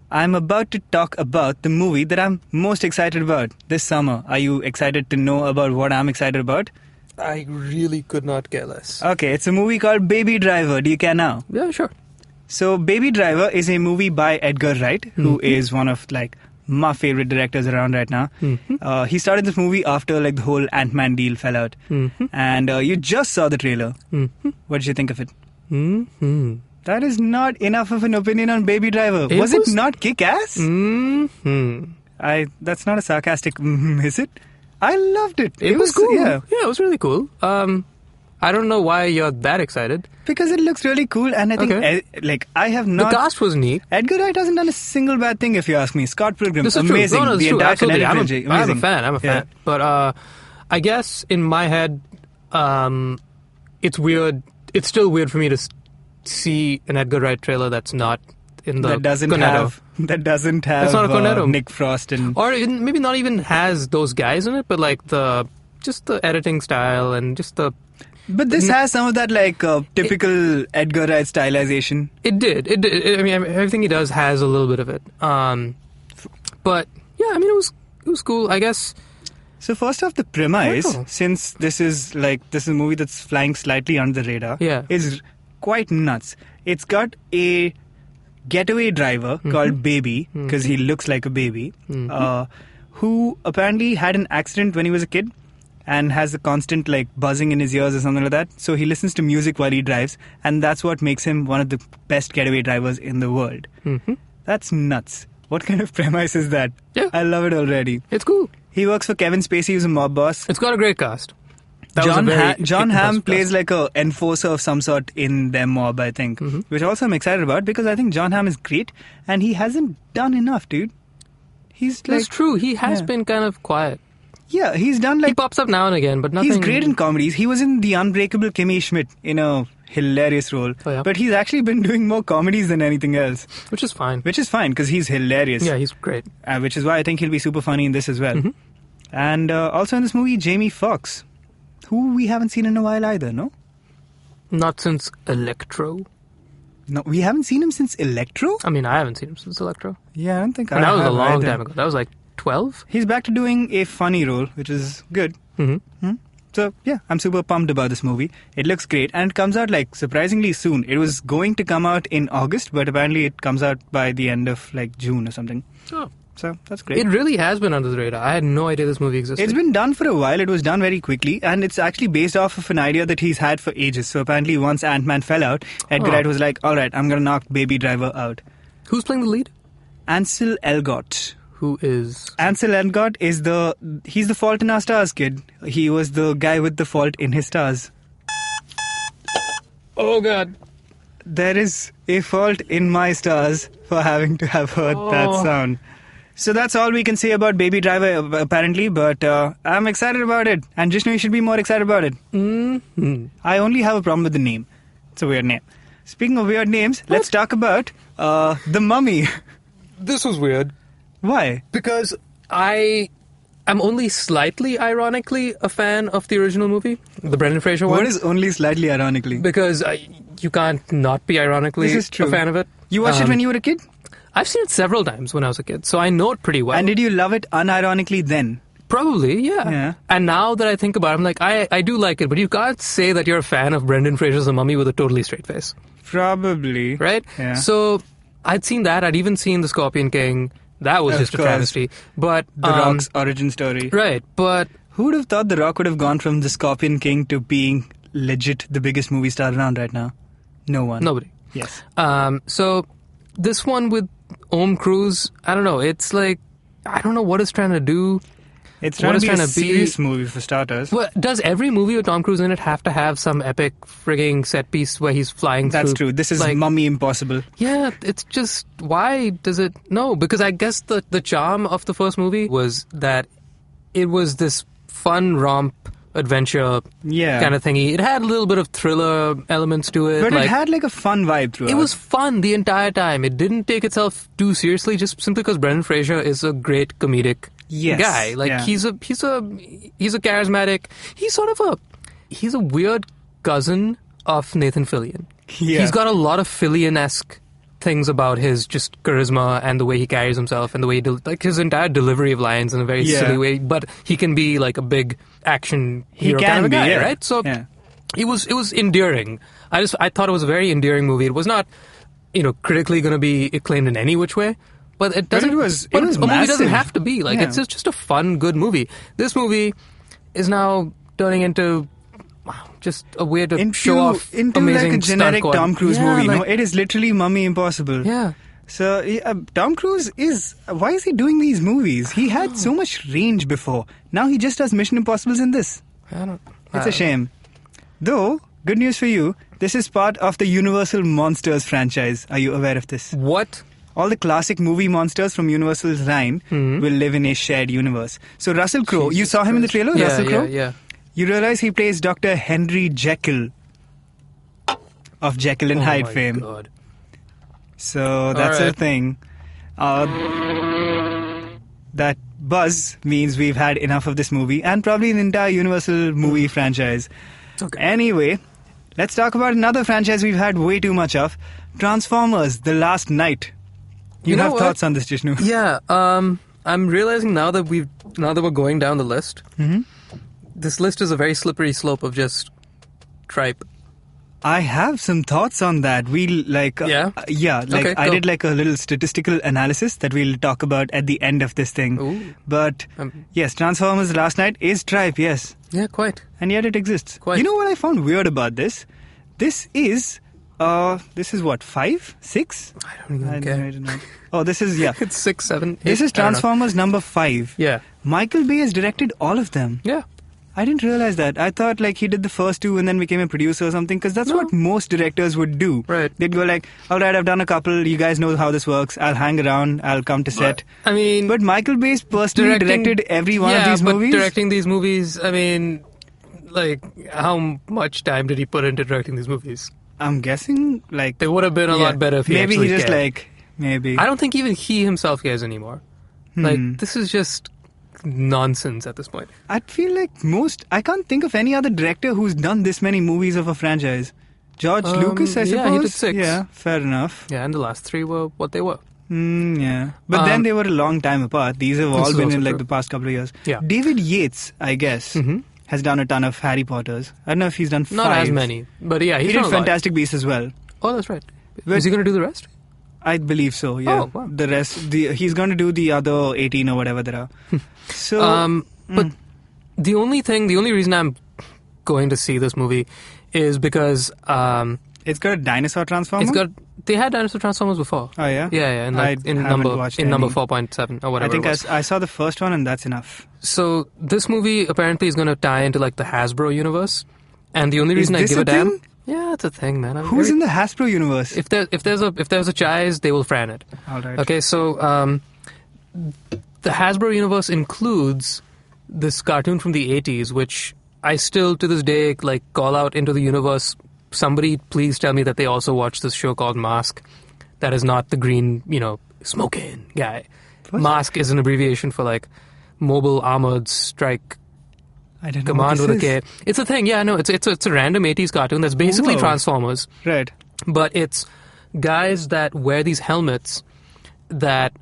I'm about to talk about the movie that I'm most excited about this summer. Are you excited to know about what I'm excited about? I really could not care less. Okay, it's a movie called Baby Driver. Do you care now? Yeah, sure. So, Baby Driver is a movie by Edgar Wright, who is one of like my favorite directors around right now. He started this movie after like the whole Ant-Man deal fell out, and you just saw the trailer. What did you think of it? That is not enough of an opinion on Baby Driver. Was it not kick-ass? That's not a sarcastic. Is it? I loved it. It was cool. Yeah. Yeah, it was really cool. I don't know why you're that excited. Because it looks really cool, and I think like I have not. The cast was neat. Edgar Wright hasn't done a single bad thing, if you ask me. Scott Pilgrim, This is amazing. true. No, the it's true. entire Absolutely. kinetic energy, I'm a amazing. fan. I'm a fan. But I guess in my head, it's weird. It's still weird for me to see an Edgar Wright trailer that's not in the That doesn't Cornetto. have That's not a Cornetto. Nick Frost and Or even, maybe not even has those guys in it, but like just the editing style and just the. but this has some of that like typical Edgar Wright stylization. It did. I mean, everything he does has a little bit of it. But yeah, I mean, it was cool. I guess. So first off, the premise, Oh. since this is a movie that's flying slightly under the radar, Yeah. is quite nuts. It's got a getaway driver called Baby, because he looks like a baby, who apparently had an accident when he was a kid and has a constant like buzzing in his ears or something like that. So he listens to music while he drives, and that's what makes him one of the best getaway drivers in the world. That's nuts. What kind of premise is that? Yeah. I love it already. It's cool. He works for Kevin Spacey, who's a mob boss. It's got a great cast. That was a very John Hamm impressive plays cast. like a enforcer of some sort in their mob, I think, which also I'm excited about because I think John Hamm is great and he hasn't done enough, dude. He's That's like, true. He has yeah. been kind of quiet. yeah, he's done He like, pops up now and again, but nothing. he's great in comedies. He was in The Unbreakable Kimmy Schmidt in a hilarious role, Oh, yeah. but he's actually been doing more comedies than anything else, which is fine. which is fine because he's hilarious. Yeah, he's great. Which is why I think he'll be super funny in this as well. And also in this movie, Jamie Foxx, who we haven't seen in a while either, no? Not since Electro. No, we haven't seen him since Electro? I mean, I haven't seen him since Electro. Yeah, I don't think And I that was a have long either. time ago. That was like 12? He's back to doing a funny role, which is good. Mm-hmm. So, yeah, I'm super pumped about this movie. It looks great, and it comes out, like, surprisingly soon. It was going to come out in August, but apparently it comes out by the end of, like, June or something. Oh. So, that's great. It really has been under the radar. I had no idea this movie existed. It's been done for a while. It was done very quickly, and it's actually based off of an idea that he's had for ages. So, apparently, once Ant-Man fell out, Edgar Wright was like, all right, I'm going to knock Baby Driver out. Who's playing the lead? Ansel Elgort. Who is... Ansel Elgort is he's the Fault in Our Stars kid. He was the guy with the fault in his stars. Oh, God. There is a fault in my stars for having to have heard that sound. So that's all we can say about Baby Driver, apparently, but I'm excited about it. And Jishnu, you should be more excited about it. Mm-hmm. I only have a problem with the name. It's a weird name. Speaking of weird names, let's talk about The Mummy. This was weird. Why? Because I'm only slightly ironically a fan of the original movie, the Brendan Fraser one. What is only slightly ironically? Because you can't not be ironically This is true. a fan of it. You watched it when you were a kid? I've seen it several times when I was a kid, so I know it pretty well. And did you love it unironically then? Probably, yeah. And now that I think about it, I'm like, I do like it, but you can't say that you're a fan of Brendan Fraser's The Mummy with a totally straight face. Probably. Right? Yeah. So I'd seen that. I'd even seen The Scorpion King. That was just a travesty. But The Rock's origin story. Right, but who would have thought The Rock would have gone from The Scorpion King to being legit the biggest movie star around right now? No one. Nobody. Yes. So this one with Tom Cruise, I don't know. It's like, I don't know what it's trying to do. It's trying to be a serious movie for starters. Well, does every movie with Tom Cruise in it have to have some epic frigging set piece where he's flying through? That's true. This is like, Mummy Impossible. Yeah, it's just, why does it... No, because I guess the charm of the first movie was that it was this fun romp adventure kind of thingy. It had a little bit of thriller elements to it. But it had like a fun vibe throughout. It was fun the entire time. It didn't take itself too seriously just simply because Brendan Fraser is a great comedic guy. Like he's a charismatic. He's a weird cousin of Nathan Fillion. Yeah. He's got a lot of Fillion-esque things about his just charisma and the way he carries himself and the way like his entire delivery of lines in a very silly way, but he can be like a big action hero kind of a guy, right? So it was endearing. I thought it was a very endearing movie. It was not, critically going to be acclaimed in any which way, but it doesn't. But it was a movie massive. doesn't have to be like it's just a fun, good movie. This movie is now turning into just a way to show off into amazing like a generic stunt Tom Cruise movie. No, it is literally Mummy Impossible. Yeah. So Tom Cruise why is he doing these movies? He had so much range before. Now he just does Mission Impossibles in this. It's a shame. Though, good news for you, this is part of the Universal Monsters franchise. Are you aware of this? What? All the classic movie monsters from Universal's line will live in a shared universe. So Russell Crowe, you saw him in the trailer, Yeah, Russell Crowe? yeah. You realize he plays Dr. Henry Jekyll of Jekyll and Hyde fame. God. So that's the thing. That buzz means we've had enough of this movie and probably the entire Universal movie franchise. Okay. Anyway, let's talk about another franchise we've had way too much of. Transformers: The Last Night. You have thoughts on this, Jishnu? Yeah, I'm realizing now that we're going down the list. Mm-hmm. This list is a very slippery slope of just tripe. I have some thoughts on that. I did like a little statistical analysis that we'll talk about at the end of this thing. Ooh. But yes, Transformers Last Night is tripe, yes. Yeah, quite. And yet it exists. Quite. You know what I found weird about this? This is what, 5? 6? I don't even care. I don't know. Oh, this is, yeah. It's 6, 7, 8. This is Transformers number 5. Yeah. Michael Bay has directed all of them. Yeah. I didn't realize that. I thought like he did the first 2 and then became a producer or something, because that's what most directors would do. Right. They'd go like, alright, I've done a couple, you guys know how this works, I'll hang around, I'll come to set. I mean... But Michael Bay's personally directed every one of these movies? directing these movies, I mean, like, how much time did he put into directing these movies? I'm guessing, like... They would have been a lot better if he maybe actually he just cared. like, maybe... I don't think even he himself cares anymore. Like, this is just nonsense at this point. I feel like I can't think of any other director who's done this many movies of a franchise. George Lucas, I suppose. Yeah, he did 6. Yeah, fair enough. Yeah, and the last 3 were what they were. Yeah. But then they were a long time apart. These have all is been also in like true. the past couple of years. Yeah. David Yates, I guess, has done a ton of Harry Potters. I don't know if he's done 5. Not as many, but yeah, He he's did done a lot. Fantastic Beasts as well. Oh, that's right. But- Is he going to do the rest? I believe so, yeah. Oh, wow. The rest, he's going to do the other 18 or whatever there are. So, But the only reason I'm going to see this movie is because it's got a dinosaur transformer? they had dinosaur transformers before. Oh, yeah? Yeah, and like I in haven't number watched 4.7 or I whatever. think it was. I saw the first one and that's enough. So this movie apparently is going to tie into like the Hasbro universe, and the only reason I this give a a damn, thing? yeah, it's a thing, man. Who's in the Hasbro universe? If there's a Chise, they will fran it. All right. Okay, so the Hasbro universe includes this cartoon from the 80s, which I still to this day like call out into the universe. Somebody please tell me that they also watch this show called Mask. That is not the green, smoking guy. Mask is an abbreviation for like Mobile Armored Strike I don't know Command what with this a K. It's a thing, yeah, no, it's a random 80s cartoon that's basically Whoa. Transformers. Right. But it's guys that wear these helmets that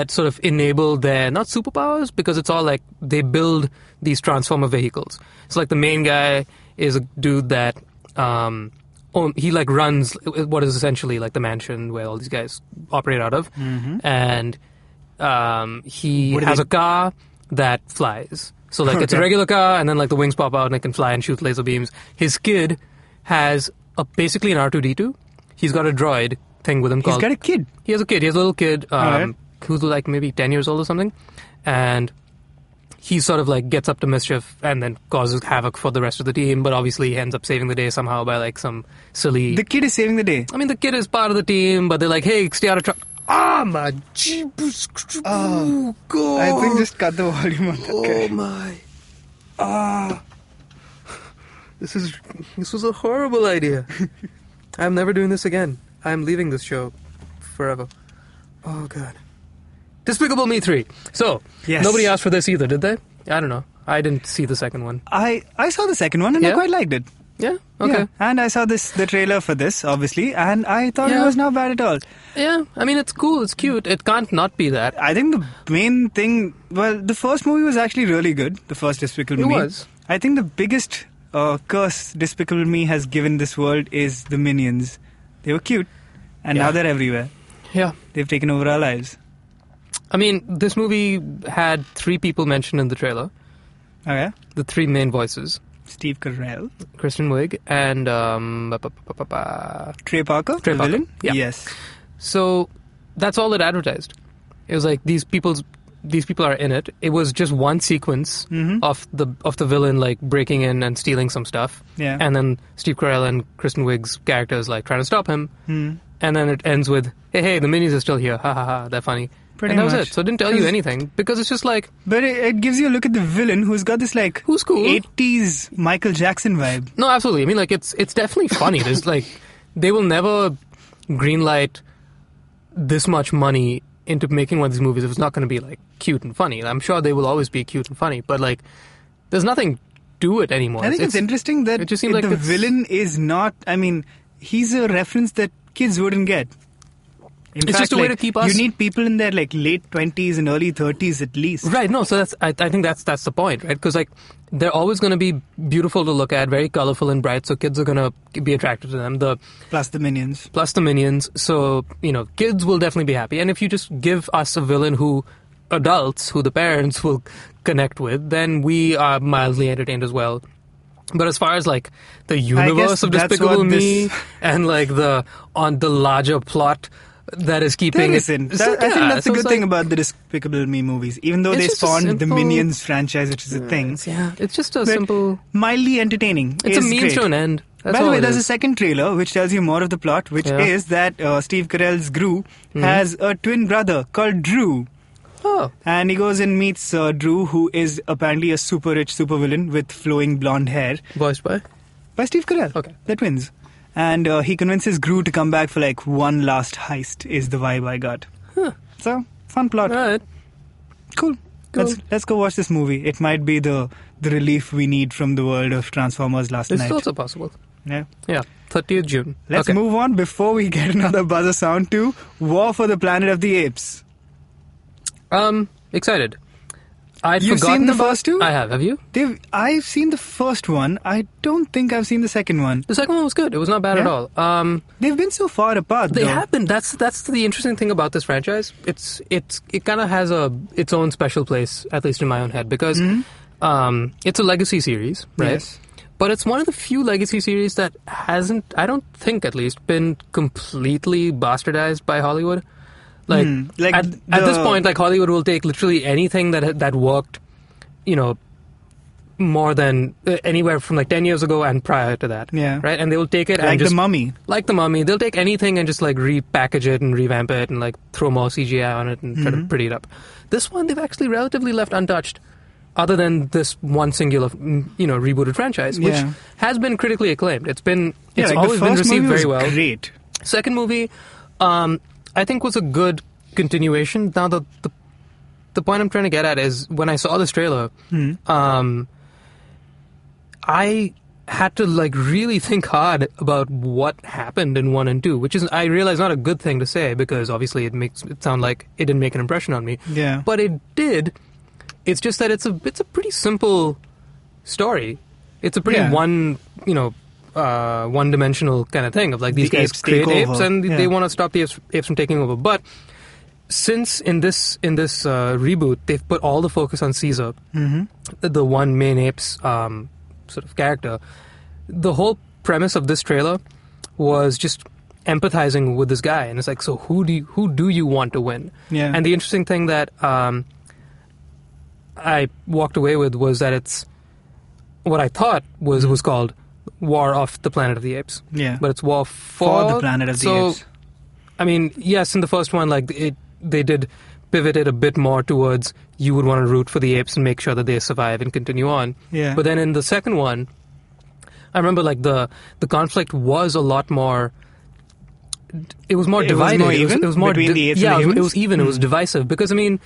sort of enable their, not superpowers, because it's all like they build these Transformer vehicles. So like the main guy is a dude that he like runs what is essentially like the mansion where all these guys operate out of, and he has a car that flies. So like it's a regular car, and then like the wings pop out and it can fly and shoot laser beams. His kid has basically an R2-D2. He's got a droid thing with him called... He's got a kid. He has a kid. He has a little kid Alright. who's like maybe 10 years old or something. And he sort of like gets up to mischief and then causes havoc for the rest of the team. But obviously he ends up saving the day somehow by like some silly... The kid is saving the day. I mean, the kid is part of the team, but they're like, hey, stay out of trouble. Ah, my jeepers. Oh, God. I think just cut the volume on that guy. Oh, my. Ah. This was a horrible idea. I'm never doing this again. I'm leaving this show forever. Oh, God. Despicable Me 3. So, Yes. nobody asked for this either, did they? I don't know. I didn't see the second one. I saw the second one and I Yeah? quite liked it. Yeah? Okay. Yeah. And I saw the trailer for this, obviously, and I thought it Yeah. was not bad at all. Yeah, I mean, it's cool. It's cute. It can't not be that. I think the main thing, well, the first movie was actually really good, the first Despicable It Me. was. I think the biggest curse Despicable Me has given this world is the Minions. They were cute, and Yeah. now they're everywhere. Yeah. They've taken over our lives. I mean, this movie had 3 people mentioned in the trailer. Okay? The 3 main voices. Steve Carell. Kristen Wiig and Trey Parker, Trey the Parker, villain? yeah. Yes. So that's all it advertised. It was like these people are in it. It was just one sequence of the villain like breaking in and stealing some stuff. Yeah. And then Steve Carell and Kristen Wiig's characters like trying to stop him. And then it ends with, hey, the Minions are still here. Ha ha ha. They're funny. Pretty and that was much. it. So it didn't tell you anything because it's just like, But it gives you a look at the villain who's got this like Who's cool? 80s Michael Jackson vibe. no, absolutely. I mean, like it's definitely funny. There's like, they will never greenlight this much money into making one of these movies if it's not going to be like cute and funny. I'm sure they will always be cute and funny, but like, there's nothing to it anymore. I think it's interesting that it just seems like the it's- villain is not, I mean, he's a reference that kids wouldn't get. In It's fact, just a way like, to keep us- You need people in their like late 20s and early 30s at least. Right, no, so I think that's the point, right? Because like they're always going to be beautiful to look at, very colorful and bright, so kids are going to be attracted to them. Plus the Minions. Plus the Minions, so kids will definitely be happy. And if you just give us a villain who the parents will connect with, then we are mildly entertained as well. But as far as like the universe of that's Despicable what Me this- and like the larger plot that is keeping There it. isn't. So, I think that's so the it's good thing like- about the Despicable Me movies. Even though It's they just a spawned the simple- Minions franchise, which is a thing. Yeah, it's just a But simple. mildly entertaining. It's a means great. to an end. That's By the all way, it there's a is. second trailer which tells you more of the plot, which Yeah. is that Steve Carell's Gru has a twin brother called Drew. Oh, And he goes and meets Drew, who is apparently a super rich supervillain with flowing blonde hair, voiced by. by Steve Carell. Okay. They're twins. And he convinces Gru to come back for like one last heist, is the vibe I got. So, fun plot. All right. Cool. Cool. Let's go watch this movie. It might be the relief we need from the world of Transformers last It's night. also possible. Yeah. Yeah, 30th June. Let's Okay. move on before we get another buzzer sound to War for the Planet of the Apes. Excited. I'd You've forgotten seen the about- first two? I have. Have you? I've seen the first one. I don't think I've seen the second one. The second one was good. It was not bad at Yeah? all. They've been so far apart, They though. have been. That's the interesting thing about this franchise. It kind of has its own special place, at least in my own head, because it's a legacy series, right? Yes. But it's one of the few legacy series that hasn't, I don't think at least, been completely bastardized by Hollywood. Like, Like at this point, like Hollywood will take literally anything that worked, more than anywhere from like 10 years ago and prior to that. Yeah. Right? And they will take it and Like just... The Mummy. Like The Mummy. They'll take anything and just like repackage it and revamp it and like throw more CGI on it and try to pretty it up. This one, they've actually relatively left untouched, other than this one singular, rebooted franchise, which Yeah. has been critically acclaimed. It's Like always the been first received movie very was well. Great. Second movie, I think was a good continuation. Now the point I'm trying to get at is when I saw this trailer, I had to like really think hard about what happened in 1 and 2, which is, I realize, not a good thing to say because obviously it makes it sound like it didn't make an impression on me. Yeah. But it did. It's just that it's a pretty simple story. It's a pretty Yeah. one-dimensional kind of thing of like these The guys apes create take apes over. and Yeah. they want to stop the apes from taking over. But since in this reboot they've put all the focus on Caesar, the one main ape's sort of character, the whole premise of this trailer was just empathizing with this guy, and it's like, so who do you want to win? Yeah. And the interesting thing that I walked away with was that it's what I thought was called War of the Planet of the Apes. Yeah. But it's War For the Planet of the Apes. I mean, yes, in the first one, like they did pivot it a bit more towards you would want to root for the apes and make sure that they survive and continue on. Yeah. But then in the second one, I remember like the conflict was a lot more. It was more It was divided. more even it was more between the apes and yeah, the it humans? was even. It was divisive because I mean,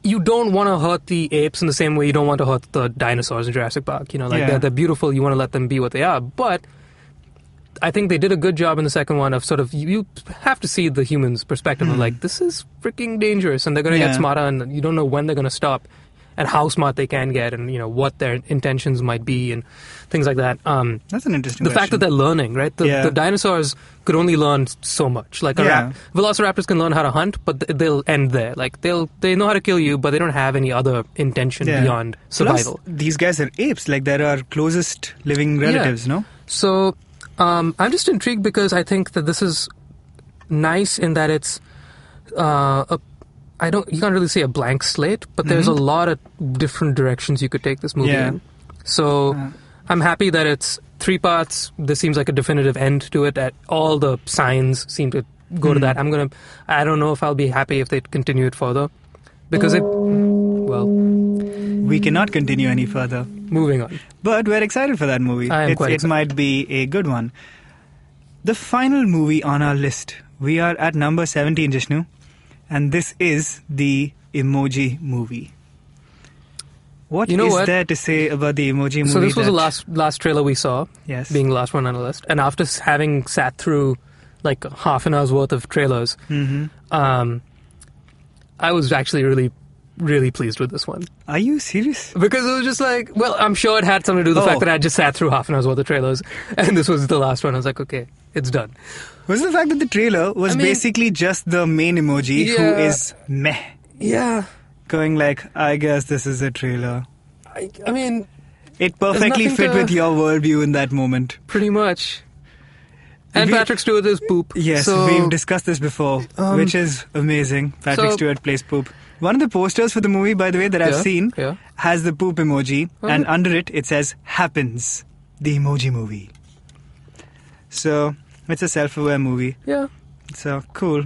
you don't want to hurt the apes in the same way you don't want to hurt the dinosaurs in Jurassic Park. Yeah. They're beautiful. You want to let them be what they are, but I think they did a good job in the second one of sort of you have to see the humans' perspective of like, this is freaking dangerous and they're going to Yeah. get smarter and you don't know when they're going to stop and how smart they can get and what their intentions might be and things like that. That's an interesting The fact that they're learning, right? Yeah. The dinosaurs could only learn so much. Like Yeah. velociraptors can learn how to hunt, but they'll end there. Like they know how to kill you, but they don't have any other intention Yeah. beyond survival. Plus, these guys are apes. Like they're our closest living relatives, no? So I'm just intrigued because I think that this is nice in that it's you can't really say a blank slate, but there's a lot of different directions you could take this movie Yeah. in. So I'm happy that it's 3 parts. This seems like a definitive end to it. All the signs seem to go to that. I don't know if I'll be happy if they continue it further because We cannot continue any further. moving on. But we're excited for that movie. I am quite It excited. might be a good one. The final movie on our list. We are at number 17, Jishnu. And this is the Emoji Movie. What You know is what? there to say about the Emoji Movie? So this was the that- last trailer we saw. Yes. Being the last one on the list. And after having sat through like half an hour's worth of trailers, I was actually really, really pleased with this one. Are you serious? Because it was just like, well, I'm sure it had something to do with the fact that I just sat through half an hour's worth of trailers, and this was the last one. I was like, okay, it's done. Was the fact that the trailer was basically just the main emoji who Yeah. is meh, Yeah. going like, I guess this is a trailer. I mean, It perfectly nothing fit to- with your worldview in that moment. pretty much. And We- Patrick Stewart is poop. Yes, so, we've discussed this before, which is amazing. Patrick so- Stewart plays poop. One of the posters for the movie, by the way, that I've Yeah, seen yeah. has the poop emoji, Oh. and under it says "Happens," the Emoji Movie. So it's a self-aware movie. Yeah. So cool.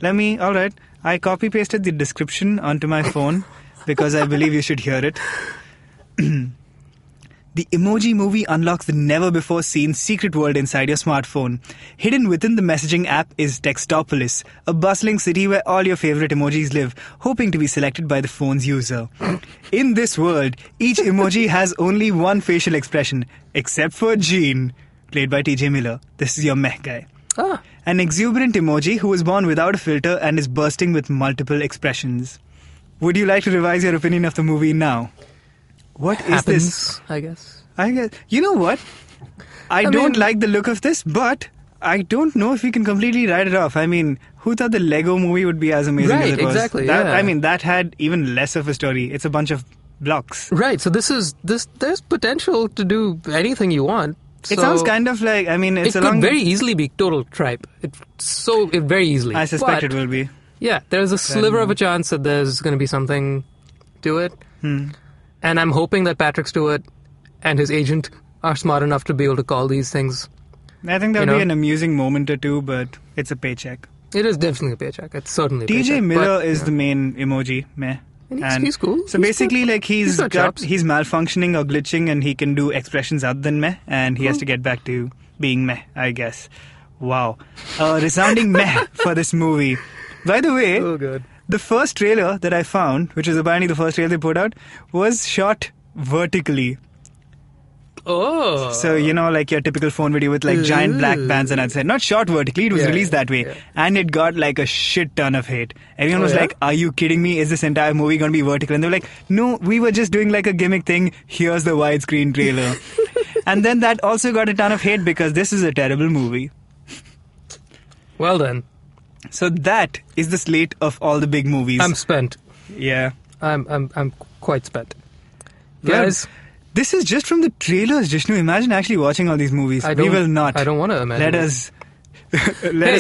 All right. I copy pasted the description onto my phone because I believe you should hear it. The emoji movie unlocks the never-before-seen secret world inside your smartphone. Hidden within the messaging app is Textopolis, a bustling city where all your favorite emojis live, hoping to be selected by the phone's user. In this world, each emoji has only one facial expression, except for Gene, played by TJ Miller. This is your meh guy. An exuberant emoji who was born without a filter and is bursting with multiple expressions. Would you like to revise your opinion of the movie now? What is this? I guess. You know what? I don't like the look of this, but I don't know if we can completely write it off. I mean, who thought the Lego movie would be as amazing as it was? Right, exactly. I mean, that had even less of a story. It's a bunch of blocks. Right, so there's potential to do anything you want. It sounds kind of like, I mean, it's it could very easily be total tripe. Very easily. I suspect it will be. Yeah, there's a sliver of a chance that there's going to be something to it. And I'm hoping that Patrick Stewart and his agent are smart enough to be able to call these things. I think that'll be an amusing moment or two, but it's a paycheck. It is definitely a paycheck. It's certainly a TJ paycheck. Miller is the main emoji, meh. And he's cool. So basically, like he's malfunctioning or glitching, and he can do expressions other than meh, and he has to get back to being meh, I guess. Wow, resounding meh for this movie. By the way, good. The first trailer that I found, which was apparently the first trailer they put out, was shot vertically. Oh. So, like your typical phone video with like giant black bands on outside. Not shot vertically, it was released that way. Yeah. And it got like a shit ton of hate. Everyone was like, are you kidding me? Is this entire movie going to be vertical? And they were like, no, we were just doing like a gimmick thing. Here's the widescreen trailer. And then that also got a ton of hate because this is a terrible movie. Well then. So that is the slate of all the big movies. I'm spent. Yeah. I'm quite spent. Well, guys, this is just from the trailers, Jishnu. Imagine actually watching all these movies. We will not. I don't want to imagine. Let us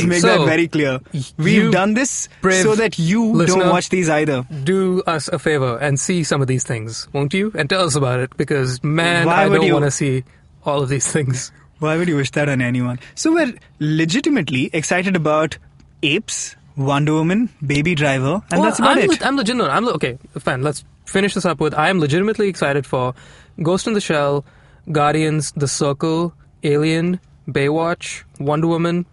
make that very clear. We've done this so that you don't watch these either. Do us a favor and see some of these things, won't you? And tell us about it, because man, I don't want to see all of these things. Why would you wish that on anyone? So we're legitimately excited about Apes, Wonder Woman, Baby Driver, and that's about it. Okay, fine. Let's finish this up with I am legitimately excited for Ghost in the Shell, Guardians, The Circle, Alien, Baywatch, Wonder Woman.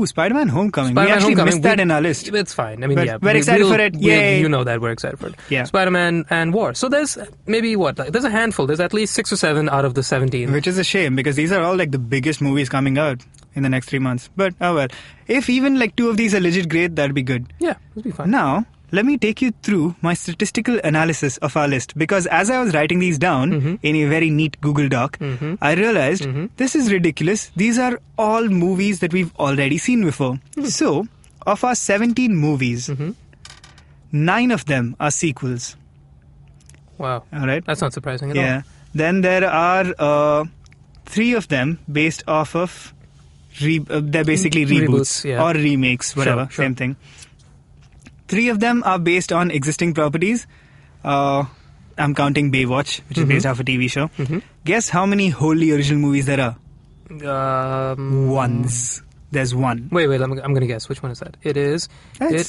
Spider-Man Homecoming. We actually missed that in our list. It's fine. I mean, we're excited for it. Yay! You know that we're excited for it. Yeah. Spider-Man and War. So there's maybe there's a handful. There's at least 6 or 7 out of the 17. Which is a shame because these are all like the biggest movies coming out in the next 3 months. But oh well. If even like 2 of these are legit great, that'd be good. Yeah, it'll be fine. Now, let me take you through my statistical analysis of our list, because as I was writing these down in a very neat Google Doc, I realized this is ridiculous. These are all movies that we've already seen before. So, of our 17 movies, 9 of them are sequels. Wow. All right. That's not surprising at all. Yeah. Then there are 3 of them based off of they're basically reboots or remakes, whatever, sure. same thing. 3 of them are based on existing properties. I'm counting Baywatch, which is based off a TV show. Guess how many wholly original movies there are? Ones. There's one. Wait, I'm going to guess. Which one is that? It's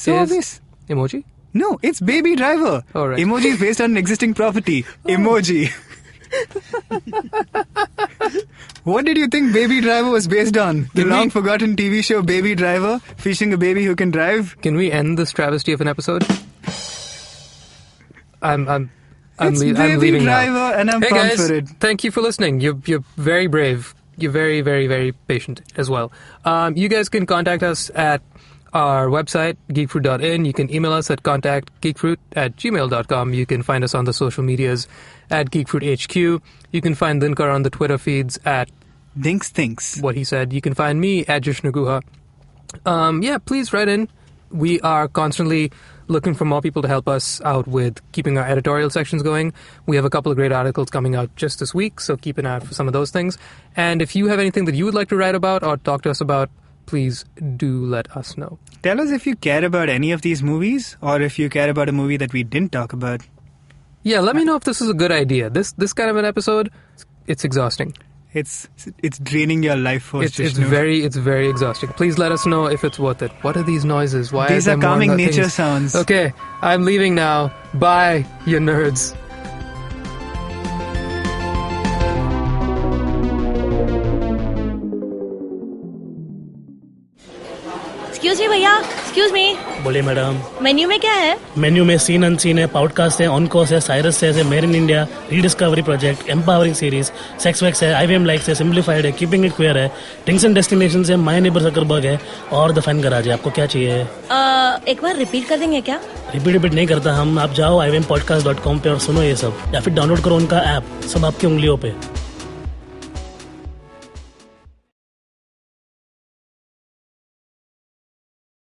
obvious. Emoji? No, it's Baby Driver. Oh, right. Emoji is based on an existing property. Emoji. What did you think Baby Driver was based on? The long-forgotten TV show Baby Driver, featuring a baby who can drive? Can we end this travesty of an episode? I'm Baby leaving Driver, now. and I'm hey pumped guys, for it. Thank you for listening. You're very brave. You're very, very, very patient as well. You guys can contact us at our website, geekfruit.in. You can email us at contactgeekfruit@gmail.com. You can find us on the social medias at geekfruithq. You can find Dinkar on the Twitter feeds at Dinks Thinks. What he said. You can find me at Jishnu Guha. Please write in. We are constantly looking for more people to help us out with keeping our editorial sections going. We have a couple of great articles coming out just this week, so keep an eye out for some of those things. And if you have anything that you would like to write about or talk to us about, please do let us know. Tell us if you care about any of these movies, or if you care about a movie that we didn't talk about. Yeah, let me know if this is a good idea. This kind of an episode, it's exhausting. It's draining your life force. It's very exhausting. Please let us know if it's worth it. What are these noises? Why these are calming nature sounds. Okay, I'm leaving now. Bye, you nerds. Excuse me भैया, excuse me, बोलिए madam. Menu में क्या है? Menu में scene unseen है, podcast है, on course है, Cyrus है, made in India, rediscovery project, empowering series, sex wax है, IVM लाइक्स है, सिंप्लीफाइड है, कीपिंग इट क्वियर है, थिंग्स एंड डेस्टिनेशंस है, माय नेबर जकरबर्ग है और द फैन गराज है। आपको क्या चाहिए? एक बार रिपीट कर देंगे क्या? रिपीट नहीं करता हम। आप जाओ IVMpodcast.com पे और सुनो ये सब, या फिर डाउनलोड करो उनका ऐप, सब आपकी उंगलियों पे।